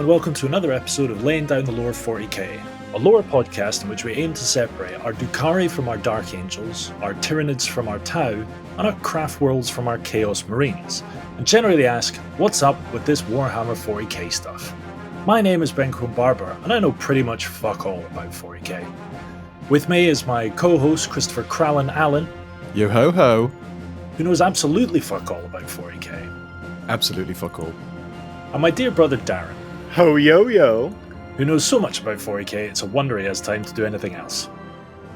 and welcome to another episode of Laying Down the Lore 40k, a lore podcast in which we aim to separate our Drukhari from our Dark Angels, our Tyranids from our Tau, and our Craft Worlds from our Chaos Marines, and generally ask, what's up with this Warhammer 40k stuff? My name is Ben Crone Barber, and I know pretty much fuck all about 40k. With me is my co-host Christopher Crallan Allen. Yo ho ho. Who knows absolutely fuck all about 40k. Absolutely fuck all. And my dear brother Darren. Ho yo yo. Who knows so much about 40k it's a wonder he has time to do anything else.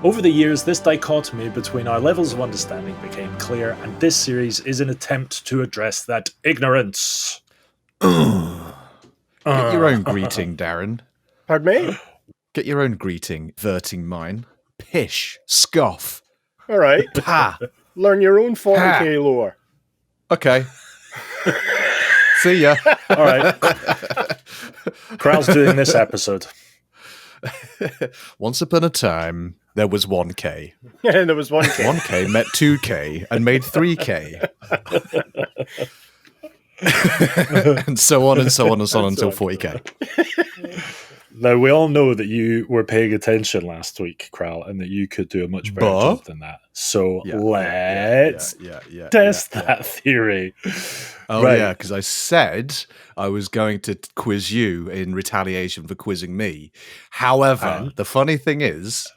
Over the years, this dichotomy between our levels of understanding became clear, and this series is an attempt to address that ignorance. Get your own greeting, Darren. Pardon me? Get your own greeting, verting mine. Pish. Scoff. All right. Pa. Learn your own 40k lore. Okay. See ya. All right. Cral's doing this episode. Once upon a time, there was 1K. And there was 1k. 1K met 2K and made 3K. And so on and so on and so on until 40K. Now, we all know that you were paying attention last week, Cral, and that you could do a much better job than that. So let's test that theory. Oh, right. Yeah, because I said I was going to quiz you in retaliation for quizzing me. However, the funny thing is,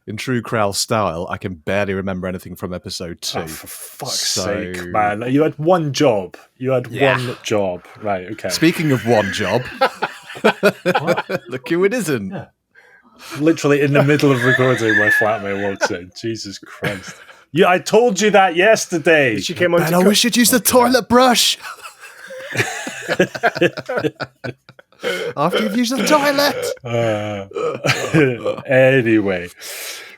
in true Cral style, I can barely remember anything from episode 2. Oh, for fuck's sake, man. You had one job. One job. Right, okay. Speaking of one job... Look who it isn't. Yeah. Literally in the middle of recording, my flatmate walks in. Jesus Christ. Yeah, I told you that yesterday. She came on. I wish you'd use the toilet brush. After you've used the toilet. Anyway.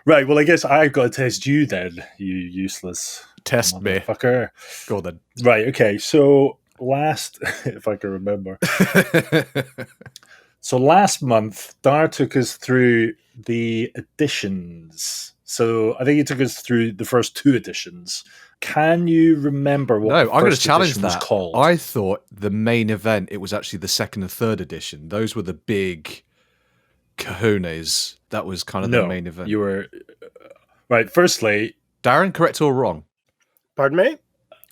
Right, well, I guess I've got to test you then, you useless test me. Fucker. Go on then. Right, okay, so last, if I can remember. So last month, Dhar took us through the editions. So I think he took us through the first 2 editions. Can you remember what I'm going to challenge was that. called? I thought the main event, it was actually the 2nd and 3rd edition. Those were the big cojones. That was kind of the main event. You were... right, firstly... Darren, correct or wrong? Pardon me?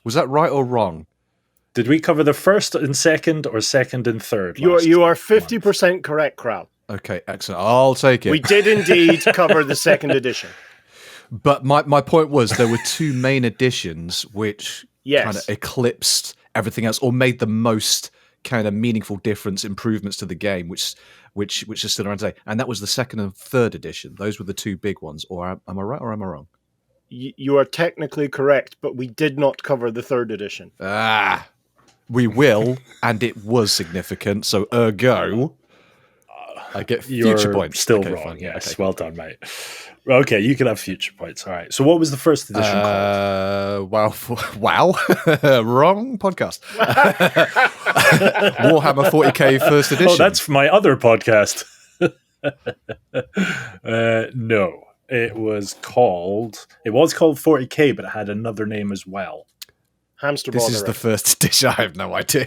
Was that right or wrong? Did we cover the 1st and 2nd or 2nd and 3rd? You are 50% correct, Cral. Okay, excellent. I'll take it. We did indeed cover the 2nd edition. But my point was there were 2 main editions which kind of eclipsed everything else or made the most kind of meaningful difference, improvements to the game, which is still around today. And that was the 2nd and 3rd edition. Those were the 2 big ones. Or am I right or am I wrong? You are technically correct, but we did not cover the 3rd edition. We will, and it was significant, so ergo, I get future points. Still wrong, fine. Yes. Okay. Well done, mate. Okay, you can have future points. All right. So what was the 1st edition called? Wow. Wrong podcast. Warhammer 40k 1st edition. Oh, that's my other podcast. No. It was called 40k, but it had another name as well. Hamster This is the 1st edition. I have no idea.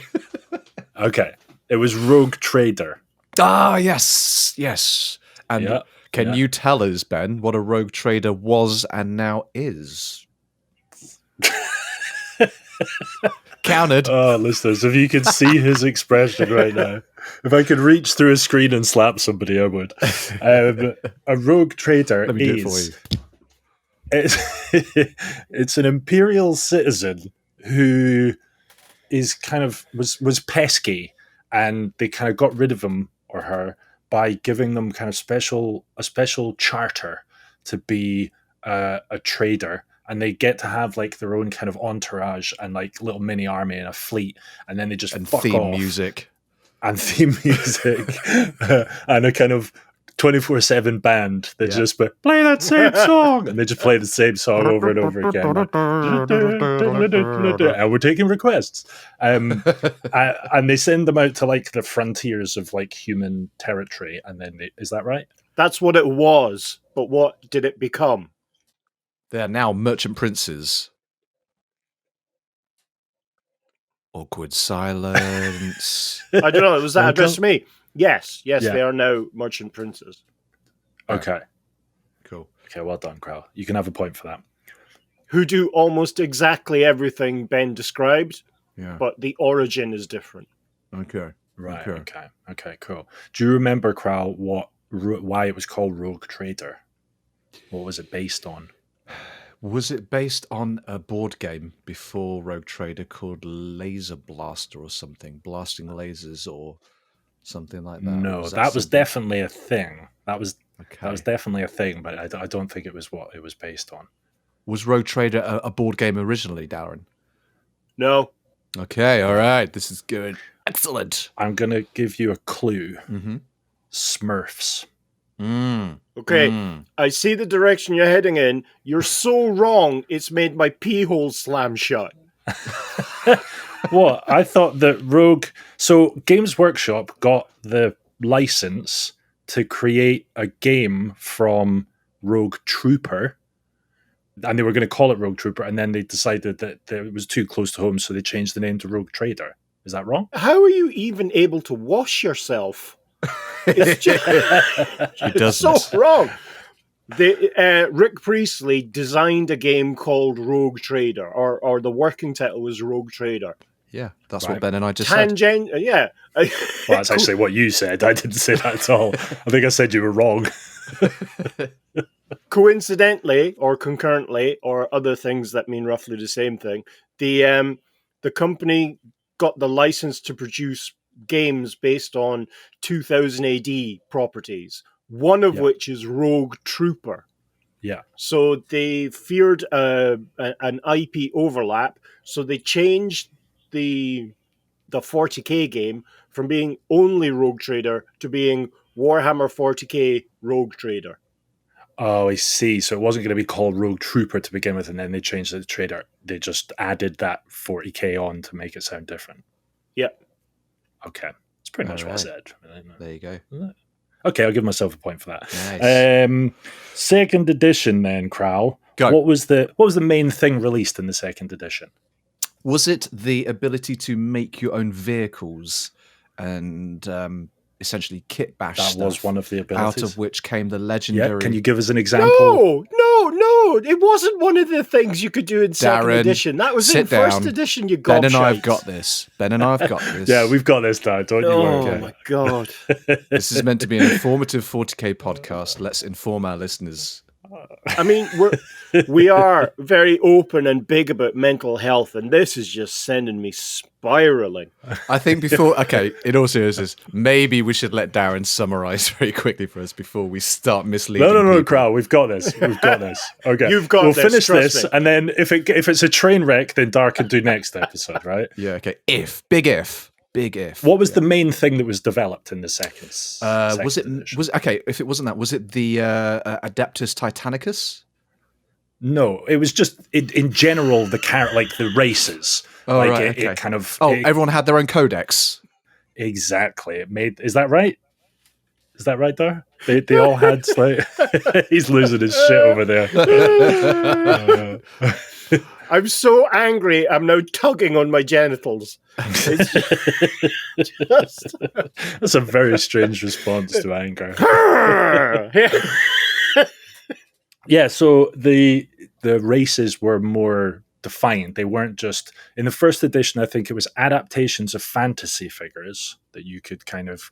Okay. It was Rogue Trader. Ah, yes. And can you tell us, Ben, what a Rogue Trader was and now is? Counted. Oh, listeners, if you could see his expression right now. If I could reach through a screen and slap somebody, I would. A Rogue Trader Let me do it for you. It's an Imperial citizen who is kind of was pesky, and they kind of got rid of him or her by giving them kind of a special charter to be a trader, and they get to have like their own kind of entourage and like little mini army and a fleet, and then they just fuck theme off. music And theme music and a kind of 24/7 band that just play that same song, and they just play the same song over and over again. And we're taking requests, and they send them out to like the frontiers of like human territory, and then is that right? That's what it was, but what did it become? They are now merchant princes. Awkward silence. I don't know. Was that addressed to me? Yes, Yeah. they are now merchant princes. Okay. Cool. Okay, well done, Cral. You can have a point for that. Who do almost exactly everything Ben described, Yeah. but the origin is different. Okay. Right. Okay. Okay. Cool. Do you remember, Cral, why it was called Rogue Trader? What was it based on? Was it based on a board game before Rogue Trader called Laser Blaster or something? Blasting lasers or something like that? No, that was definitely a thing. That was definitely a thing, but I don't think it was what it was based on. Was Rogue Trader a board game originally, Darren? No. Okay, all right. This is good. Excellent. I'm going to give you a clue. Mm-hmm. Smurfs. Okay, I see the direction you're heading in. You're so wrong, it's made my pee hole slam shut. What? I thought that Rogue... So Games Workshop got the license to create a game from Rogue Trooper, and they were going to call it Rogue Trooper, and then they decided that it was too close to home, so they changed the name to Rogue Trader. Is that wrong? How are you even able to wash yourself? It's just so wrong. Rick Priestley designed a game called Rogue Trader, or the working title was Rogue Trader. Yeah, that's what Ben and I just said. Yeah. Well, that's actually what you said. I didn't say that at all. I think I said you were wrong. Coincidentally, or concurrently, or other things that mean roughly the same thing, the company got the license to produce games based on 2000 AD properties, one of which is Rogue Trooper. Yeah. So they feared an IP overlap, so they changed the 40k game from being only Rogue Trader to being Warhammer 40k Rogue Trader. Oh, I see. So it wasn't going to be called Rogue Trooper to begin with, and then they changed it to Trader. They just added that 40k on to make it sound different. Yep. Okay. It's pretty much what I said. There you go. Okay, I'll give myself a point for that. Nice. Second edition then, Cral. Go. What was the main thing released in the second edition? Was it the ability to make your own vehicles and essentially kit bash That stuff? was one of the abilities. Out of which came the legendary... Yeah, can you give us an example? No, it wasn't one of the things you could do in second edition. That was in first edition, you gobshites. Ben and I have got this. Yeah, we've got this, Dad. Don't you worry. Oh, my God. This is meant to be an informative 40k podcast. Let's inform our listeners. I mean, we are very open and big about mental health, and this is just sending me spiraling. I think in all seriousness, maybe we should let Darren summarize very quickly for us before we start misleading No, Cral, we've got this. Okay, we'll finish this, and then if it's a train wreck, then Dhar can do next episode, right? Yeah, okay. Big if. What was the main thing that was developed in the second edition? If it wasn't that, was it the Adeptus Titanicus? No, it was just in general the races. Oh, right, okay. It kind of. Everyone had their own codex. Exactly. Is that right? Is that right, Dhar? They all had he's losing his shit over there. I'm so angry, I'm now tugging on my genitals. That's a very strange response to anger. Yeah, so the races were more defined. They weren't just... In the first edition, I think it was adaptations of fantasy figures that you could kind of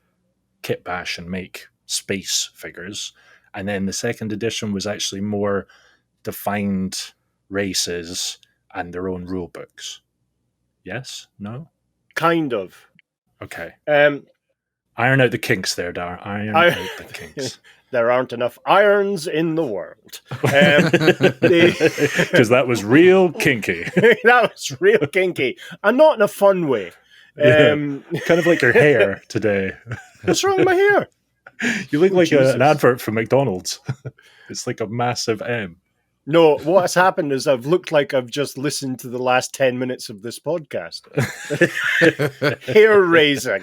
kit bash and make space figures. And then the second edition was actually more defined races and their own rule books. Yes? No? Kind of. Okay. Iron out the kinks there, Dhar. Iron out the kinks. There aren't enough irons in the world. Because that was real kinky. That was real kinky. And not in a fun way. Kind of like your hair today. What's wrong with my hair? You look like an advert for McDonald's. It's like a massive M. No, what has happened is I've looked like I've just listened to the last 10 minutes of this podcast. Hair raising.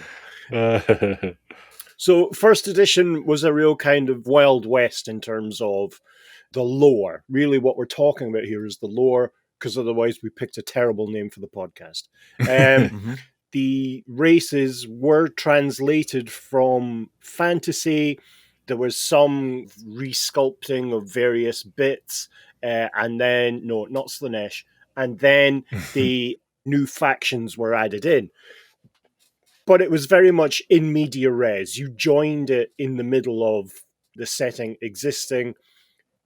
So first edition was a real kind of Wild West in terms of the lore. Really what we're talking about here is the lore because otherwise we picked a terrible name for the podcast. The races were translated from fantasy. There was some resculpting of various bits, and then, no, not Slanesh, and then the new factions were added in. But it was very much in media res. You joined it in the middle of the setting existing.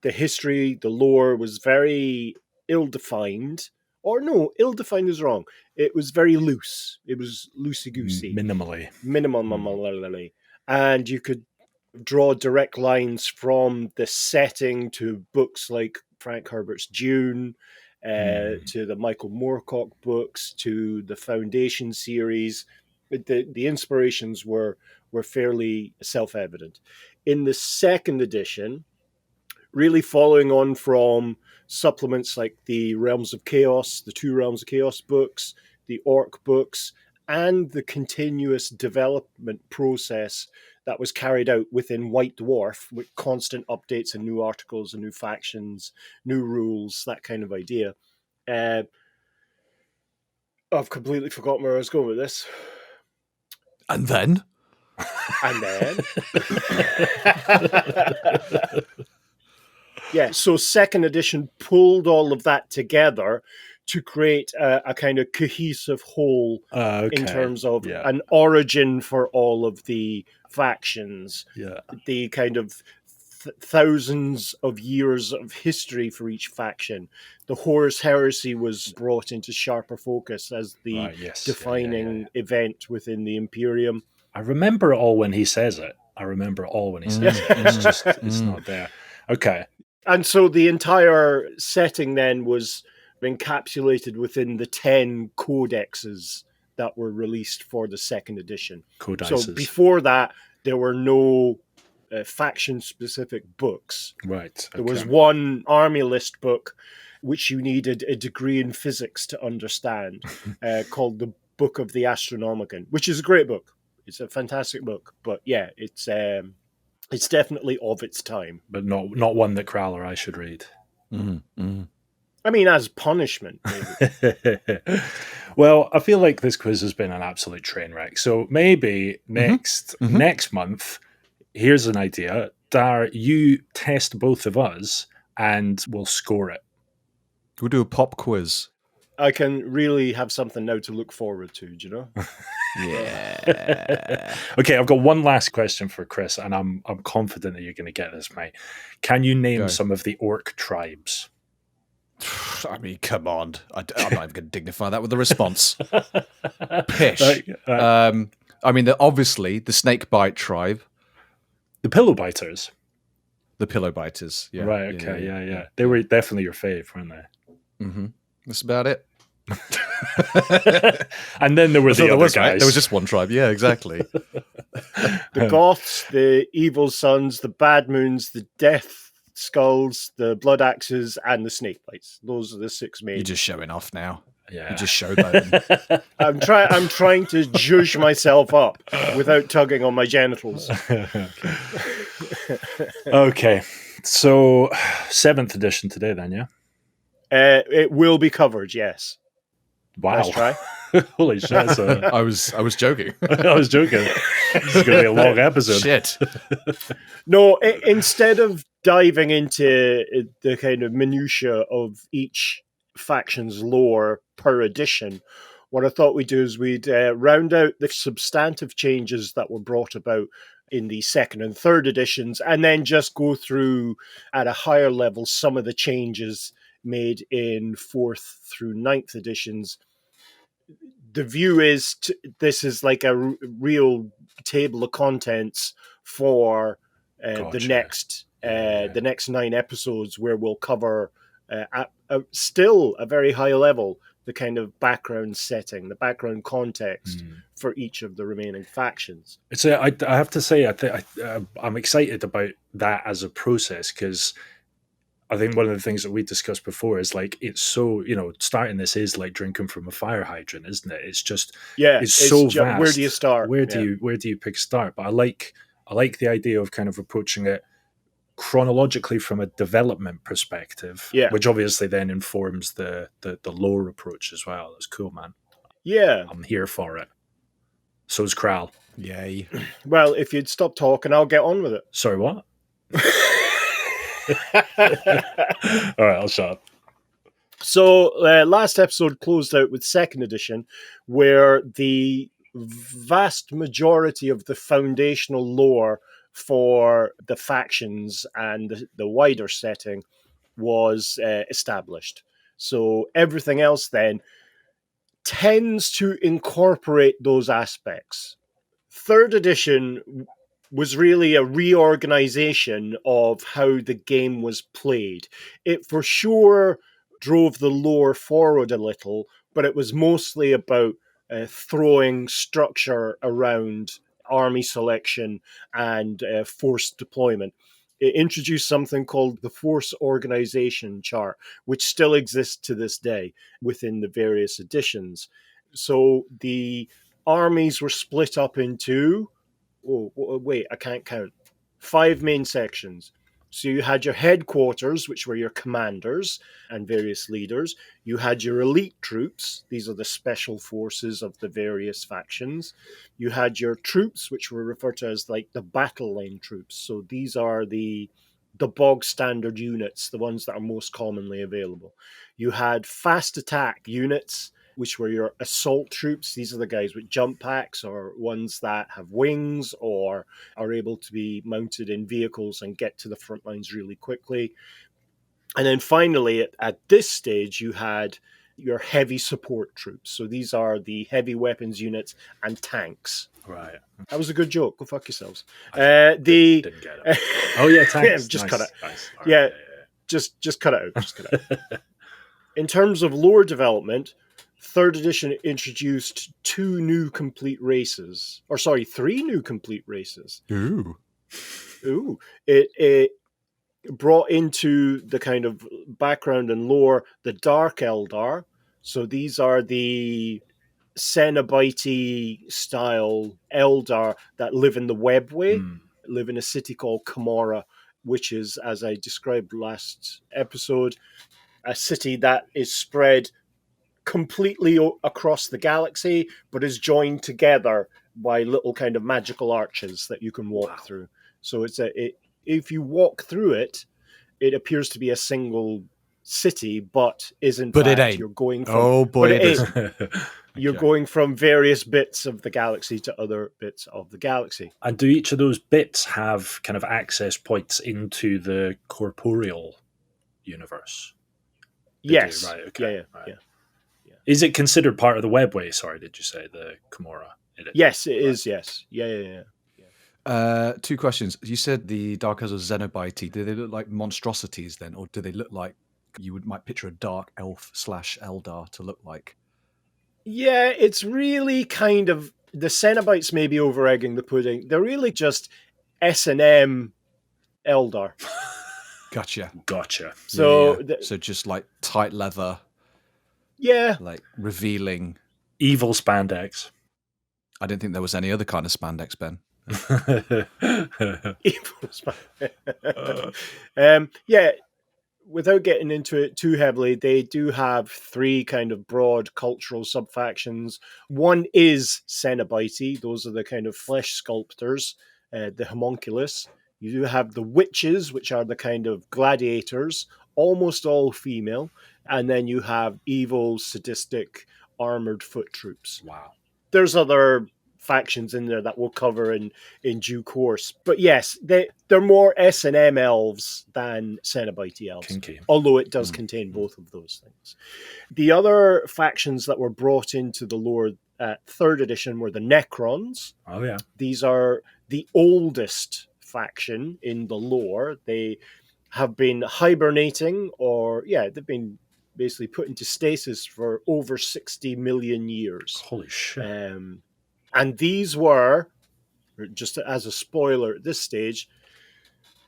The history, the lore was very ill-defined. Or no, ill-defined is wrong. It was very loose. It was loosey-goosey. Minimally. And you could draw direct lines from the setting to books like Frank Herbert's Dune, to the Michael Moorcock books, to the Foundation series. The inspirations were fairly self-evident. In the second edition, really following on from supplements like the Realms of Chaos, the 2 Realms of Chaos books, the Orc books, and the continuous development process that was carried out within White Dwarf with constant updates and new articles and new factions, new rules, that kind of idea. I've completely forgotten where I was going with this. And then? Yeah, so second edition pulled all of that together to create a kind of cohesive whole in terms of an origin for all of the factions, the kind of thousands of years of history for each faction. The Horus Heresy was brought into sharper focus as the defining event within the Imperium. I remember it all when he says it. It's not there. Okay. And so the entire setting then was encapsulated within the 10 codexes that were released for the second edition. Codices. So before that, there were no faction-specific books. Right. There was one army list book, which you needed a degree in physics to understand, called the Book of the Astronomicon, which is a great book. It's a fantastic book. But yeah, it's definitely of its time. But not one that Cral or I should read. I mean, as punishment, maybe. Well, I feel like this quiz has been an absolute train wreck. So maybe next month, here's an idea. Dhar, you test both of us and we'll score it. We'll do a pop quiz. I can really have something now to look forward to, do you know? Yeah. Okay, I've got one last question for Chris, and I'm confident that you're going to get this, mate. Can you name some of the orc tribes? I mean, come on. I'm not even going to dignify that with a response. Pish. I mean, obviously, the snakebite tribe. The pillow biters. The pillow biters, yeah. Right, okay, yeah. They were definitely your fave, weren't they? Mm-hmm. That's about it. And then there were the other guys. Right. There was just one tribe, yeah, exactly. The Goths, the Evil Sons, the Bad Moons, the Death Skulls, the Blood Axes, and the Snakebites. Those are the 6 main. You're just showing off now. Yeah. You just showboating. I'm trying to zhuzh myself up without tugging on my genitals. Okay. So 7th edition today then, yeah? It will be covered, yes. Wow. Let's try. Holy shit. I was joking. I was joking. This is going to be a long episode. Shit. No, instead of diving into the kind of minutiae of each faction's lore per edition, what I thought we'd do is we'd round out the substantive changes that were brought about in the 2nd and 3rd editions, and then just go through at a higher level some of the changes made in 4th through 9th editions. The view is this is like a real table of contents for the next 9 episodes, where we'll cover still a very high level the kind of background setting, the background context for each of the remaining factions. So I have to say, I'm excited about that as a process, because I think one of the things that we discussed before is like, it's so, starting this is like drinking from a fire hydrant, isn't it? It's just, it's so vast. Where do you start? Where do you pick a start? But I like the idea of kind of approaching it chronologically from a development perspective, Yeah. which obviously then informs the lore approach as well. That's cool, man. Yeah. I'm here for it. So's Cral. Yay. Well, if you'd stop talking, I'll get on with it. Sorry, what? All right, I'll shut up. So, last episode closed out with 2nd edition, where the vast majority of the foundational lore for the factions and the wider setting was established. So everything else then tends to incorporate those aspects. 3rd edition was really a reorganization of how the game was played. It for sure drove the lore forward a little, but it was mostly about throwing structure around army selection and force deployment. It introduced something called the Force Organization Chart, which still exists to this day within the various editions. So the armies were split up into, I can't count, 5 main sections. So you had your headquarters, which were your commanders and various leaders. You had your elite troops. These are the special forces of the various factions. You had your troops, which were referred to as like the battle line troops. So these are the bog standard units, the ones that are most commonly available. You had fast attack units, which were your assault troops. These are the guys with jump packs or ones that have wings or are able to be mounted in vehicles and get to the front lines really quickly. And then finally, at this stage, you had your heavy support troops. So these are the heavy weapons units and tanks. Right. That was a good joke. Go fuck yourselves. Didn't get it. Oh, yeah, tanks. Just nice. cut it. Nice. Right, Yeah, just cut it out. Just cut it out. In terms of lore development, 3rd edition introduced 3 new complete races. Ooh. It brought into the kind of background and lore the Dark Eldar. So these are the Cenobite style Eldar that live in the Webway, live in a city called Camorra, which is, as I described last episode, a city that is spread completely across the galaxy, but is joined together by little kind of magical arches that you can walk through. So if you walk through it, it appears to be a single city, but is in fact it ain't. You're going from it is. You're going from various bits of the galaxy to other bits of the galaxy. And do each of those bits have kind of access points into the corporeal universe? Yes. Right. Okay. Yeah. Is it considered part of the webway? Sorry, did you say the Camorra? Yes, it is. Yes. Yeah. 2 questions. You said the Dark Elves are Cenobite. Do they look like monstrosities then, or do they look like you might picture a dark elf / Eldar to look like? Yeah, it's really kind of the Cenobites may be over egging the pudding. They're really just S&M Eldar. Gotcha. So, so just like tight leather. Yeah, like revealing evil spandex. I didn't think there was any other kind of spandex, Ben. Evil spandex. Yeah. Without getting into it too heavily, they do have 3 kind of broad cultural subfactions. One is Cenobite. Those are the kind of flesh sculptors, the homunculus. You do have the witches, which are the kind of gladiators, almost all female. And then you have evil, sadistic, armored foot troops. Wow. There's other factions in there that we'll cover in due course. But yes, they're more S&M elves than Cenobite elves. Kinky. Although it does contain both of those things. The other factions that were brought into the lore at 3rd edition were the Necrons. Oh, yeah. These are the oldest faction in the lore. They have been hibernating they've been basically put into stasis for over 60 million years. Holy shit. And these were, just as a spoiler at this stage,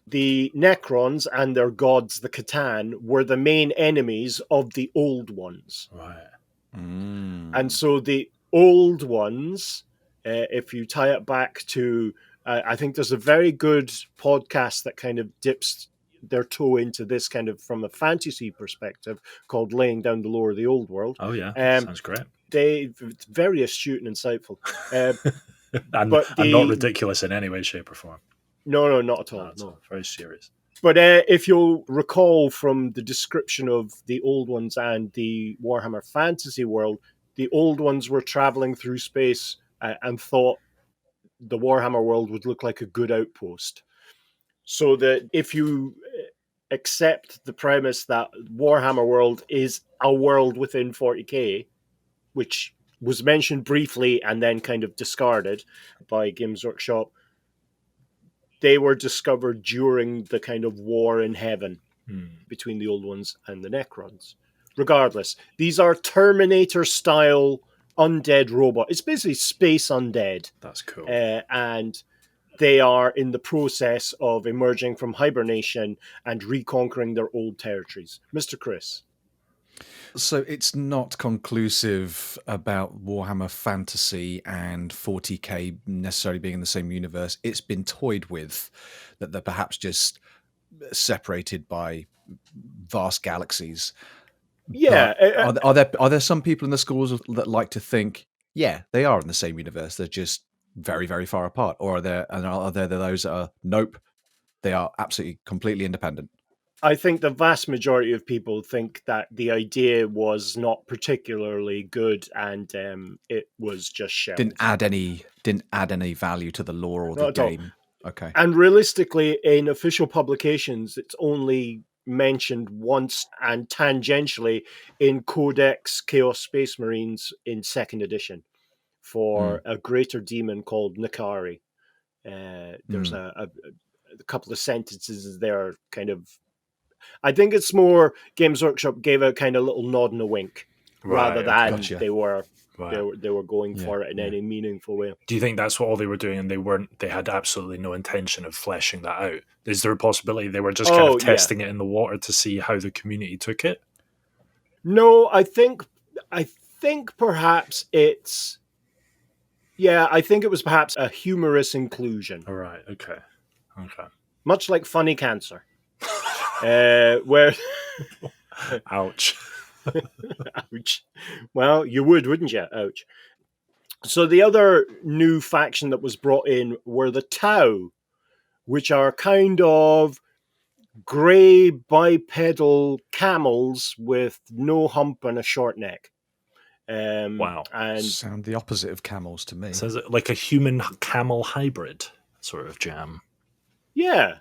the Necrons and their gods, the Catan, were the main enemies of the Old Ones. Right. And so the Old Ones, if you tie it back to I think there's a very good podcast that kind of dips their toe into this kind of from a fantasy perspective called Laying Down the Lore of the Old World. Oh, yeah. Sounds great. It's very astute and insightful. and not ridiculous in any way, shape, or form. No, not at all. No. Very serious. But if you'll recall from the description of the Old Ones and the Warhammer Fantasy world, the Old Ones were traveling through space and thought the Warhammer world would look like a good outpost. So that if you accept the premise that Warhammer world is a world within 40k, which was mentioned briefly and then kind of discarded by Games Workshop, they were discovered during the kind of war in heaven between the Old Ones and the Necrons. Regardless, these are Terminator-style undead robot. It's basically space undead. That's cool. And they are in the process of emerging from hibernation and reconquering their old territories. Mr. Chris. So it's not conclusive about Warhammer Fantasy and 40k necessarily being in the same universe. It's been toyed with that they're perhaps just separated by vast galaxies. Yeah. Are there some people in the schools that like to think, yeah, they are in the same universe, they're just very, very far apart? Or are there those that are, nope, they are absolutely completely independent? I think the vast majority of people think that the idea was not particularly good and it was just shelved. Didn't add any value to the lore or the game. Okay. And realistically, in official publications, it's only mentioned once and tangentially in Codex Chaos Space Marines in 2nd edition for a greater demon called Nakari. There's a couple of sentences there kind of... I think it's more Games Workshop gave a kind of little nod and a wink rather than they were going for it in any meaningful way. Do you think that's what all they were doing and they had absolutely no intention of fleshing that out? Is there a possibility they were just kind of testing it in the water to see how the community took it? No, I think perhaps it's... Yeah, I think it was perhaps a humorous inclusion. All right, okay. Much like Funny Cancer. Where... Ouch. Ouch. Well, you would, wouldn't you? Ouch. So the other new faction that was brought in were the Tau, which are kind of grey bipedal camels with no hump and a short neck. Wow. And sound the opposite of camels to me. Sounds like a human camel hybrid sort of jam. Yeah.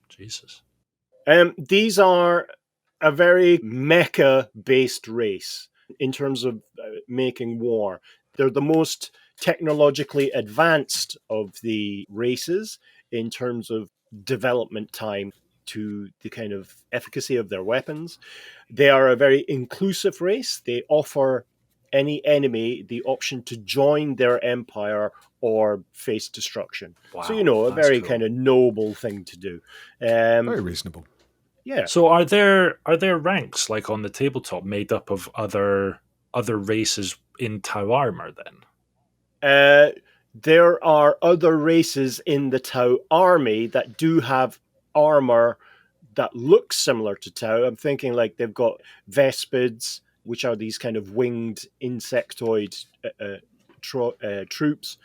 Jesus. These are a very mecha-based race in terms of making war. They're the most technologically advanced of the races in terms of development time to the kind of efficacy of their weapons. They are a very inclusive race. They offer any enemy the option to join their empire or face destruction. Wow, so, a very kind of noble thing to do. Very reasonable. Yeah. So are there ranks like on the tabletop made up of other races in Tau armor then? There are other races in the Tau army that do have armor that looks similar to Tau. I'm thinking like they've got Vespids, which are these kind of winged insectoid troops.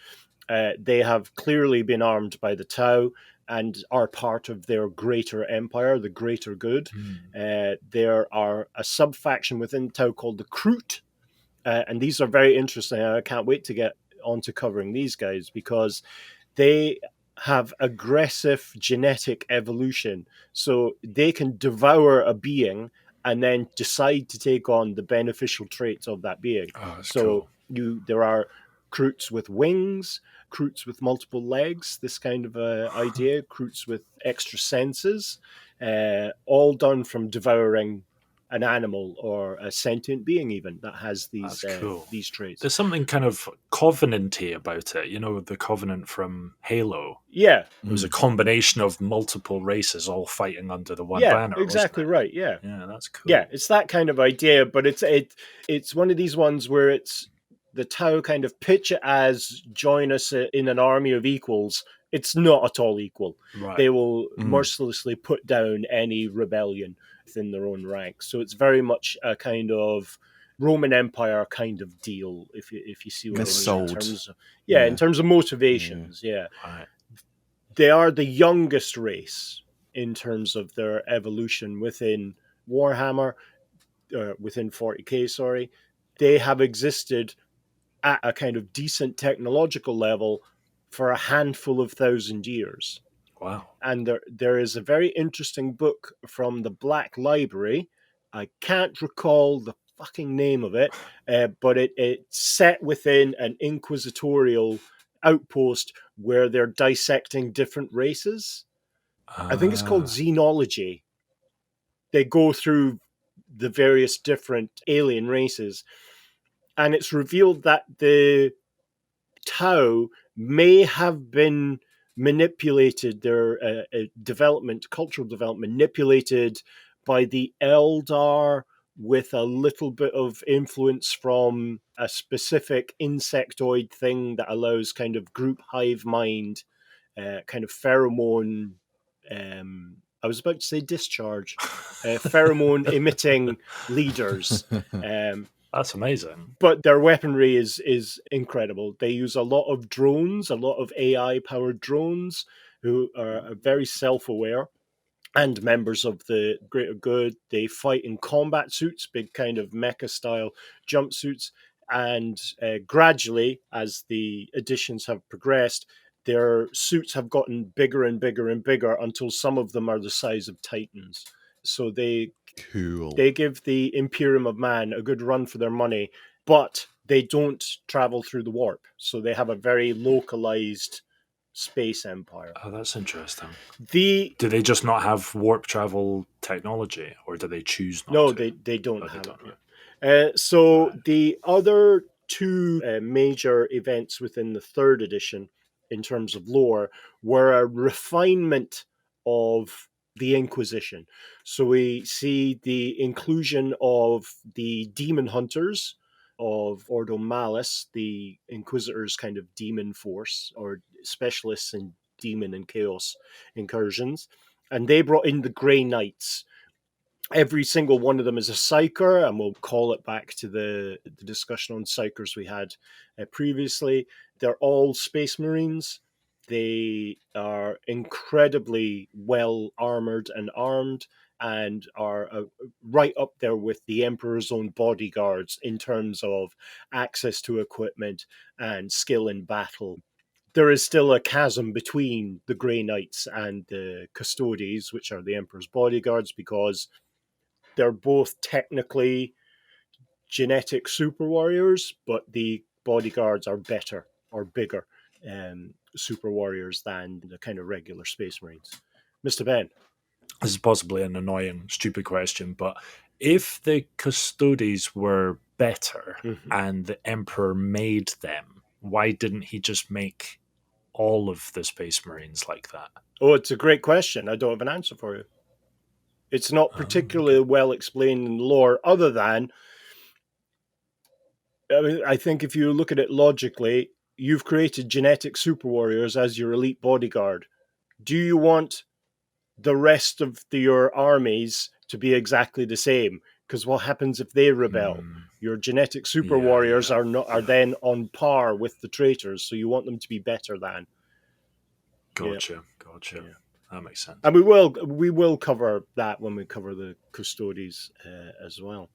They have clearly been armed by the Tau and are part of their greater empire, the greater good. There are a sub-faction within Tau called the Kroot, and these are very interesting. I can't wait to get onto covering these guys because they have aggressive genetic evolution. So they can devour a being and then decide to take on the beneficial traits of that being. Cool. There are Kroots with wings, Kroots with multiple legs, this kind of idea, Kroots with extra senses, all done from devouring an animal or a sentient being even that has these these traits. There's something kind of covenanty about it, the Covenant from Halo. Yeah. It was a combination of multiple races all fighting under the one banner. Exactly right, yeah. Yeah, that's cool. Yeah, it's that kind of idea, but it's one of these ones where it's the Tau kind of pitch it as join us in an army of equals It's not at all equal. Right. They will mercilessly put down any rebellion within their own ranks. So it's very much a kind of Roman Empire kind of deal, if you see what I mean. Sold. In terms of, in terms of motivations, Right. They are the youngest race in terms of their evolution within Warhammer, within 40k, sorry. They have existed at a kind of decent technological level for a handful of 1,000 years. Wow. And there is a very interesting book from the Black Library. I can't recall the fucking name of it, but it's set within an inquisitorial outpost where they're dissecting different races. I think it's called Xenology. They go through the various different alien races, and it's revealed that the Tau may have been manipulated, their cultural development, manipulated by the Eldar with a little bit of influence from a specific insectoid thing that allows kind of group hive mind, kind of pheromone. I was about to say discharge, pheromone emitting leaders. That's amazing. But their weaponry is incredible. They use a lot of drones, a lot of AI-powered drones who are very self-aware and members of the greater good. They fight in combat suits, big kind of mecha-style jumpsuits. And gradually, as the editions have progressed, their suits have gotten bigger and bigger and bigger until some of them are the size of Titans. So they give the Imperium of Man a good run for their money, but they don't travel through the warp. So they have a very localized space empire. Oh, that's interesting. Do they just not have warp travel technology, or do they choose not to? No, they don't have it. The other two major events within the third edition in terms of lore were a refinement of the Inquisition. So we see the inclusion of the demon hunters of Ordo Malus, the Inquisitors' kind of demon force, or specialists in demon and chaos incursions. And they brought in the Grey Knights. Every single one of them is a psyker, and we'll call it back to the discussion on psykers we had previously. They're all space marines. They are incredibly well armored and armed, and are right up there with the Emperor's own bodyguards in terms of access to equipment and skill in battle. There is still a chasm between the Grey Knights and the Custodes, which are the Emperor's bodyguards, because they're both technically genetic super warriors, but the bodyguards are better or bigger super warriors than the kind of regular space marines. Mr. Ben. This is possibly an annoying, stupid question, but if the Custodes were better and the Emperor made them, why didn't he just make all of the space marines like that? Oh, it's a great question. I don't have an answer for you. It's not particularly well explained in the lore, other than, I think if you look at it logically, you've created genetic super warriors as your elite bodyguard. Do you want the rest of your armies to be exactly the same? Because what happens if they rebel? Your genetic super warriors are then on par with the traitors, so you want them to be better than. Gotcha. Yeah. That makes sense. And we will cover that when we cover the Custodes as well.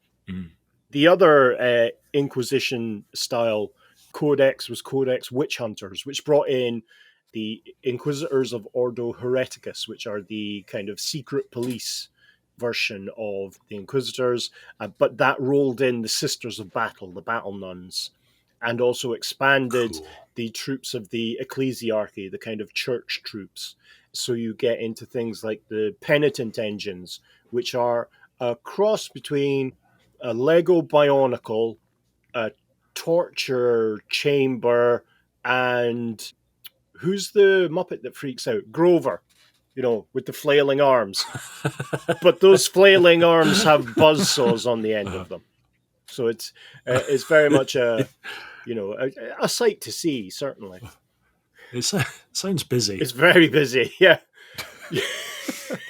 The other Inquisition style codex was Codex Witch Hunters, which brought in the Inquisitors of Ordo Hereticus, which are the kind of secret police version of the Inquisitors, but that rolled in the Sisters of Battle, the Battle Nuns, and also expanded the troops of the Ecclesiarchy, the kind of church troops. So you get into things like the Penitent Engines, which are a cross between a Lego Bionicle, a torture chamber, and who's the Muppet that freaks out? Grover, with the flailing arms. But those flailing arms have buzzsaws on the end of them. So it's very much a sight to see, certainly. It sounds busy. It's very busy. Yeah.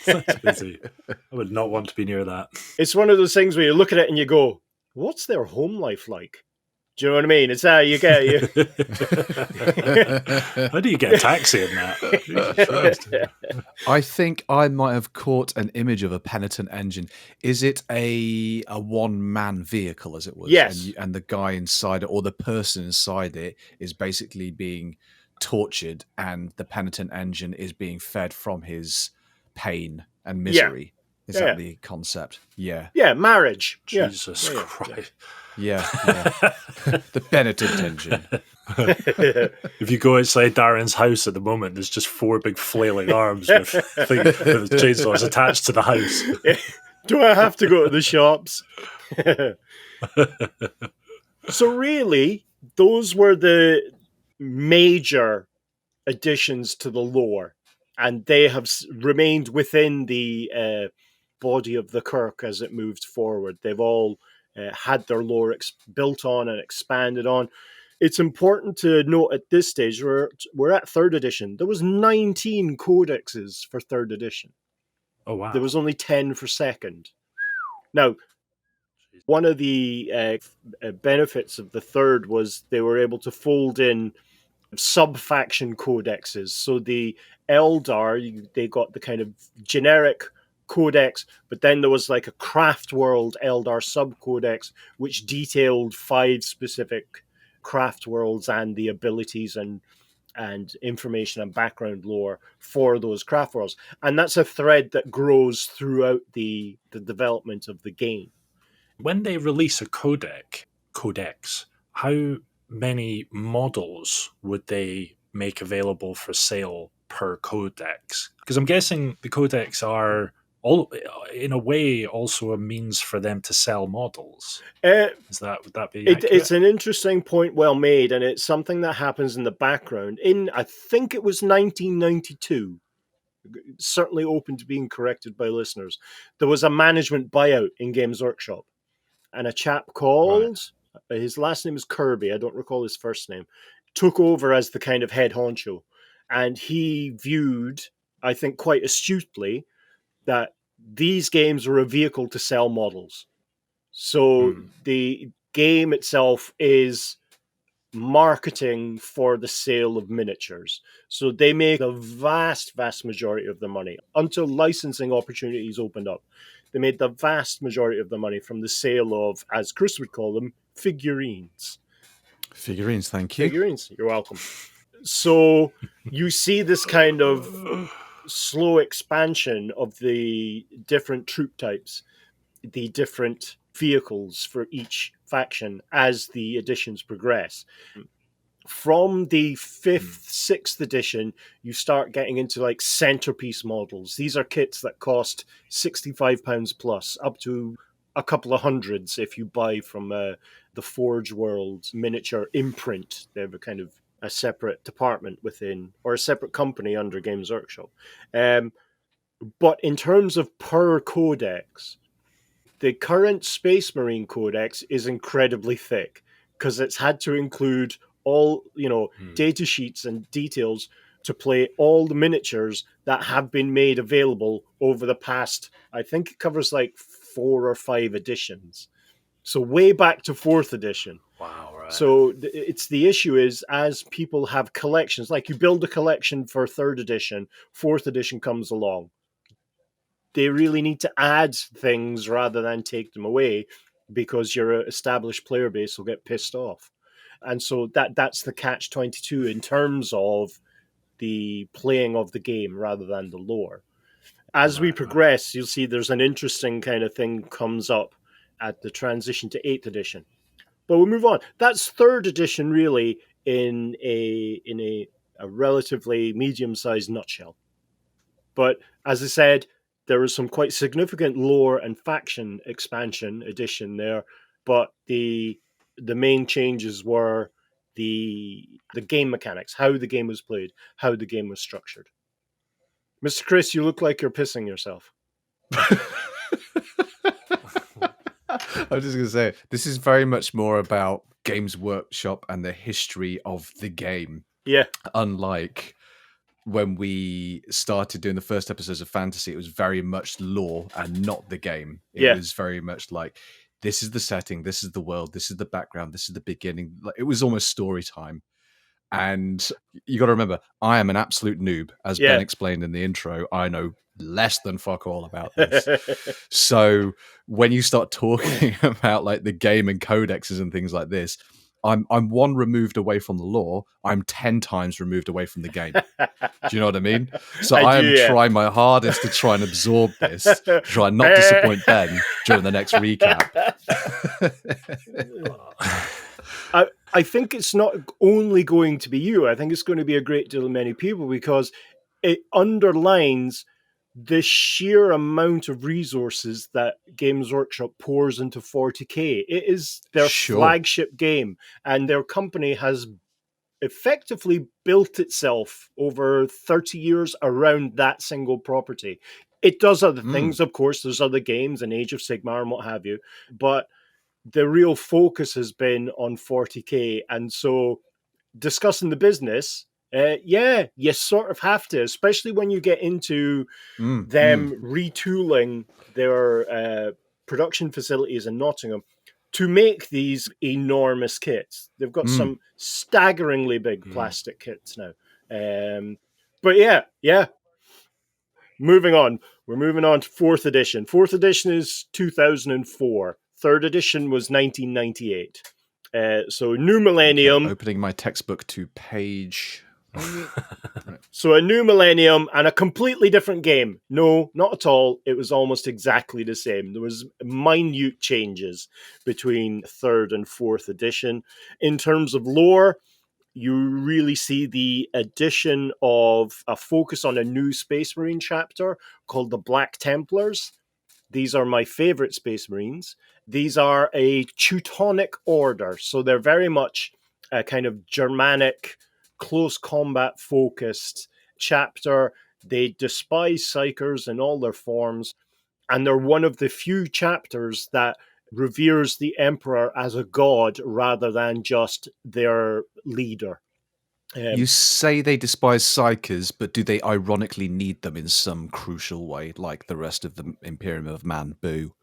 Sounds busy. I would not want to be near that. It's one of those things where you look at it and you go, "What's their home life like?" Do you know what I mean? It's how you get you. How do you get a taxi in that? I think I might have caught an image of a penitent engine. Is it a one-man vehicle, as it was? Yes. And the guy inside it, or the person inside it, is basically being tortured, and the penitent engine is being fed from his pain and misery. Is that the concept? Yeah. Yeah, marriage. Jesus Christ. Yeah. The penitent engine. If you go outside Darren's house at the moment, there's just 4 big flailing arms with chainsaws attached to the house. Do I have to go to the shops? So really, those were the major additions to the lore, and they have remained within the body of the Kirk as it moved forward. They've all had their lore built on and expanded on. It's important to note at this stage, we're at 3rd edition. There was 19 codexes for 3rd edition. Oh, wow. There was only 10 for 2nd. Now, one of the benefits of the 3rd was they were able to fold in sub-faction codexes. So the Eldar, they got the kind of generic codex, but then there was like a craft world Eldar sub-codex, which detailed 5 specific craft worlds and the abilities and information and background lore for those craft worlds. And that's a thread that grows throughout the development of the game. When they release a codex, how many models would they make available for sale per codex? Because I'm guessing the codex are all, in a way, also a means for them to sell models. Would that be accurate? It's an interesting point, well made, and it's something that happens in the background. I think it was 1992, certainly open to being corrected by listeners, there was a management buyout in Games Workshop, and a chap called, his last name is Kirby, I don't recall his first name, took over as the kind of head honcho, and he viewed, I think quite astutely, that these games were a vehicle to sell models. So the game itself is marketing for the sale of miniatures. So they make the vast majority of the money until licensing opportunities opened up. They made the vast majority of the money from the sale of, as Chris would call them, figurines. Figurines, thank you. Figurines, you're welcome. So you see this kind of slow expansion of the different troop types, the different vehicles for each faction as the editions progress. From the 5th, 6th edition, you start getting into like centerpiece models. These are kits that cost £65 plus, up to a couple of hundreds if you buy from the Forge World miniature imprint. They have a kind of a separate department within, or a separate company under Games Workshop. But in terms of per codex, the current Space Marine Codex is incredibly thick because it's had to include all, data sheets and details to play all the miniatures that have been made available over the past, I think it covers like 4 or 5 editions. So way back to 4th edition. Wow, right. So it's the issue is, as people have collections, like you build a collection for 3rd edition, 4th edition comes along. They really need to add things rather than take them away, because your established player base will get pissed off. And so that's the catch-22 in terms of the playing of the game rather than the lore. As we progress, you'll see there's an interesting kind of thing comes up at the transition to 8th edition. But we'll move on. That's 3rd edition, really, in a relatively medium-sized nutshell. But as I said, there was some quite significant lore and faction expansion addition there. But the main changes were the game mechanics, how the game was played, how the game was structured. Mr. Chris, you look like you're pissing yourself. I was just going to say, this is very much more about Games Workshop and the history of the game Yeah. Unlike when we started doing the first episodes of Fantasy, it was very much lore and not the game. It was very much like, this is the setting, this is the world, this is the background, this is the beginning. Like, it was almost story time. And you got to remember, I am an absolute noob. As Ben explained in the intro, I know less than fuck all about this. So when you start talking about like the game and codexes and things like this, I'm one removed away from the lore. I'm 10 times removed away from the game. Do you know what I mean? So I am trying my hardest to try and absorb this, to try and not disappoint Ben during the next recap. I think it's not only going to be you. I think it's going to be a great deal of many people, because it underlines the sheer amount of resources that Games Workshop pours into 40K. It is their flagship game, and their company has effectively built itself over 30 years around that single property. It does other things, of course. There's other games, and Age of Sigmar and what have you, but the real focus has been on 40K. And so discussing the business, you sort of have to, especially when you get into them retooling their production facilities in Nottingham to make these enormous kits. They've got some staggeringly big plastic kits now. But yeah. Moving on. We're moving on to 4th edition. 4th edition is 2004. 3rd edition was 1998. So New Millennium. Okay, opening my textbook to page... So a New Millennium and a completely different game. No, not at all. It was almost exactly the same. There was minute changes between 3rd and 4th edition. In terms of lore, you really see the addition of a focus on a new Space Marine chapter called the Black Templars. These are my favorite Space Marines. These are a Teutonic order, so they're very much a kind of Germanic, close combat focused chapter. They despise psychers in all their forms, and they're one of the few chapters that reveres the Emperor as a god rather than just their leader. You say they despise psychers, but do they ironically need them in some crucial way, like the rest of the Imperium of Man? Boo.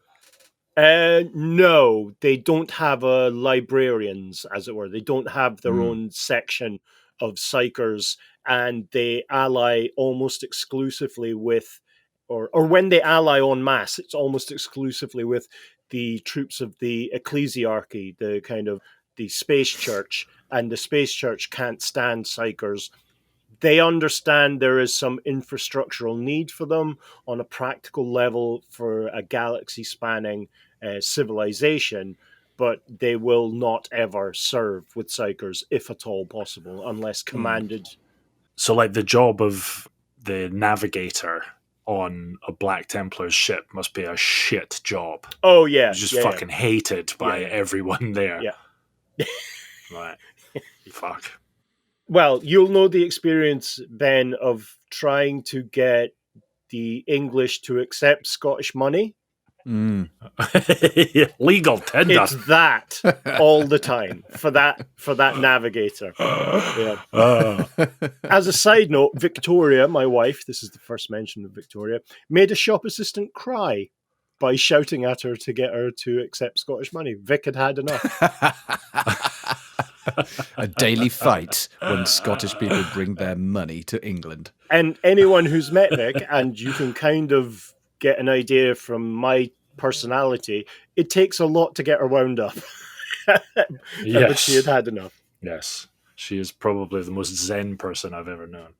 No, they don't have librarians, as it were. They don't have their own section of psychers, and they ally almost exclusively with, or when they ally en masse, it's almost exclusively with the troops of the ecclesiarchy, the kind of the space church, and the space church can't stand psychers. They understand there is some infrastructural need for them on a practical level for a galaxy-spanning civilization, but they will not ever serve with psychers, if at all possible, unless commanded. So, like, the job of the navigator on a Black Templar's ship must be a shit job. Oh, yeah. It's just fucking hated by everyone there. Yeah. Right. Fuck. Well, you'll know the experience, Ben, of trying to get the English to accept Scottish money. Legal tender. It's that all the time for that navigator. As a side note, Victoria, my wife, this is the first mention of Victoria, made a shop assistant cry by shouting at her to get her to accept Scottish money. Vic had enough. A daily fight when Scottish people bring their money to England. And anyone who's met Vic, and you can kind of get an idea from my personality, it takes a lot to get her wound up. But she had enough. Yes. She is probably the most zen person I've ever known.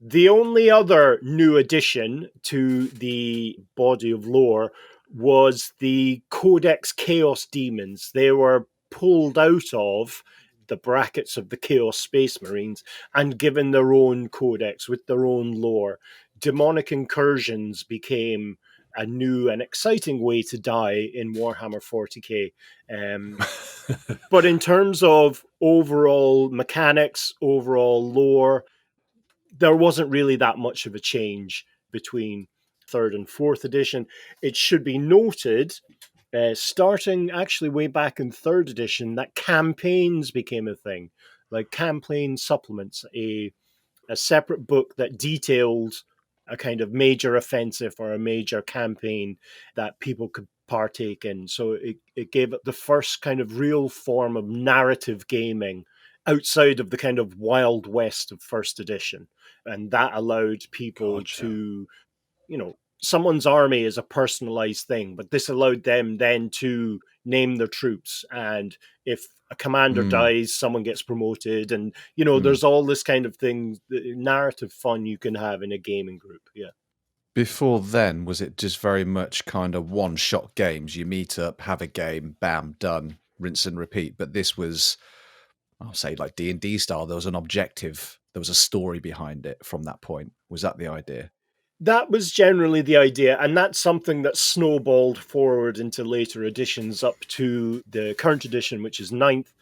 The only other new addition to the body of lore was the Codex Chaos Demons. They were pulled out of the brackets of the Chaos Space Marines and given their own codex with their own lore. Demonic incursions became a new and exciting way to die in Warhammer 40k. But in terms of overall mechanics, overall lore, there wasn't really that much of a change between 3rd and 4th edition. It should be noted, starting actually way back in 3rd edition, that campaigns became a thing. like campaign supplements, a separate book that detailed a kind of major offensive or a major campaign that people could partake in. So it gave it the first kind of real form of narrative gaming outside of the kind of Wild West of first edition. And that allowed people to, someone's army is a personalized thing, but this allowed them then to name their troops. And if a commander dies, someone gets promoted. And, there's all this kind of thing, narrative fun you can have in a gaming group. Yeah. Before then, was it just very much kind of one-shot games? You meet up, have a game, bam, done, rinse and repeat. But this was, I'll say, like D&D style. There was an objective. There was a story behind it from that point. Was that the idea? That was generally the idea, and that's something that snowballed forward into later editions up to the current edition, which is 9th.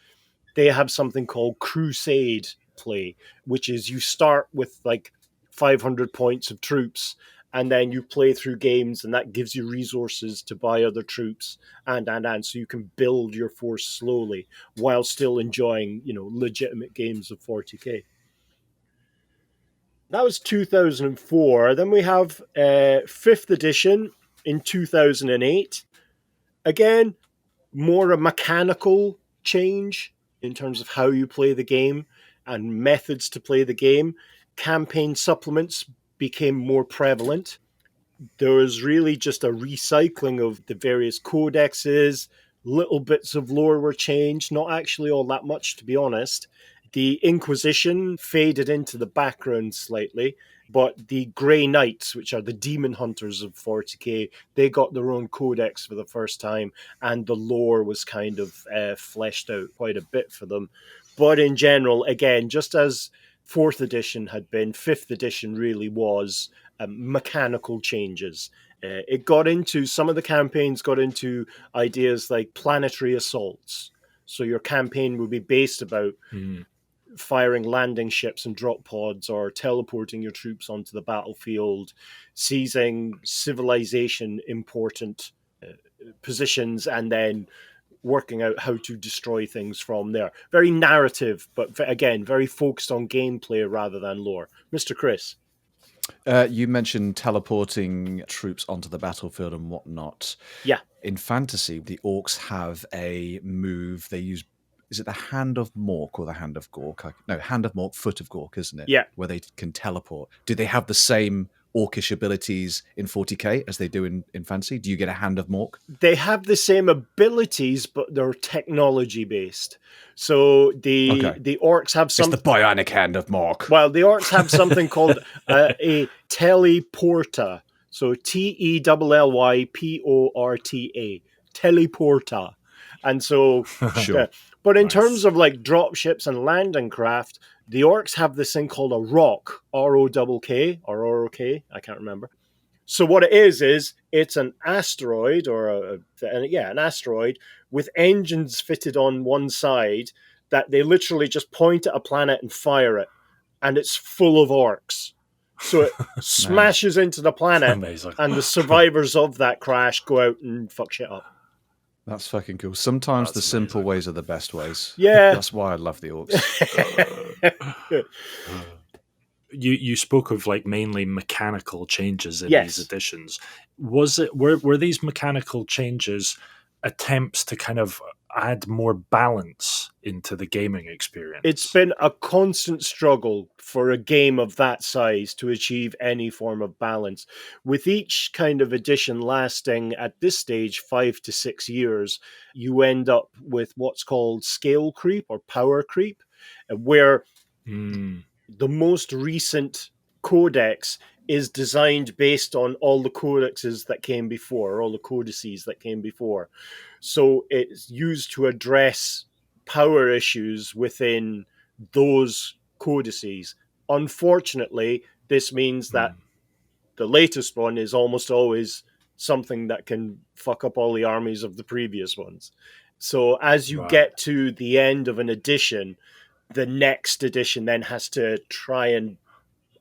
They have something called Crusade play, which is you start with like 500 points of troops, and then you play through games, and that gives you resources to buy other troops, and so you can build your force slowly while still enjoying, legitimate games of 40k. That was 2004. Then we have 5th edition in 2008. Again, more a mechanical change in terms of how you play the game and methods to play the game. Campaign supplements became more prevalent. There was really just a recycling of the various codexes. Little bits of lore were changed, not actually all that much, to be honest. The Inquisition faded into the background slightly, but the Grey Knights, which are the demon hunters of 40k, they got their own codex for the first time, and the lore was kind of fleshed out quite a bit for them. But in general, again, just as 4th edition had been, 5th edition really was mechanical changes. Some of the campaigns got into ideas like planetary assaults. So your campaign would be based about firing landing ships and drop pods, or teleporting your troops onto the battlefield, seizing civilization important positions, and then working out how to destroy things from there. Very narrative, but again, very focused on gameplay rather than lore. Mr. Chris? You mentioned teleporting troops onto the battlefield and whatnot. Yeah. In fantasy, the orcs have a move. They use, is it the Hand of Mork or the Hand of Gork? No, Hand of Mork, Foot of Gork, isn't it? Yeah. Where they can teleport. Do they have the same orcish abilities in 40k as they do in fantasy? Do you get a Hand of Mork? They have the same abilities, but they're technology based. So the orcs have some. It's the bionic Hand of Mork. Well, the orcs have something called a teleporta. So TELLYPORTA. Teleporta. And so, sure. But in terms of like dropships and landing craft, the orcs have this thing called a rock, ROKK or ROK, I can't remember. So what it is it's an asteroid an asteroid with engines fitted on one side that they literally just point at a planet and fire it, and it's full of orcs. So it smashes into the planet, amazing, and the survivors of that crash go out and fuck shit up. That's fucking cool. Sometimes the simple ways are the best ways. Yeah. That's why I love the orcs. You spoke of like mainly mechanical changes in these editions. Were these mechanical changes attempts to kind of add more balance into the gaming experience? It's been a constant struggle for a game of that size to achieve any form of balance. With each kind of edition lasting at this stage 5 to 6 years, you end up with what's called scale creep or power creep, where the most recent codex is designed based on all the codexes that came before, all the codices that came before. So it's used to address power issues within those codices. Unfortunately, this means that the latest one is almost always something that can fuck up all the armies of the previous ones. So as you get to the end of an edition, the next edition then has to try and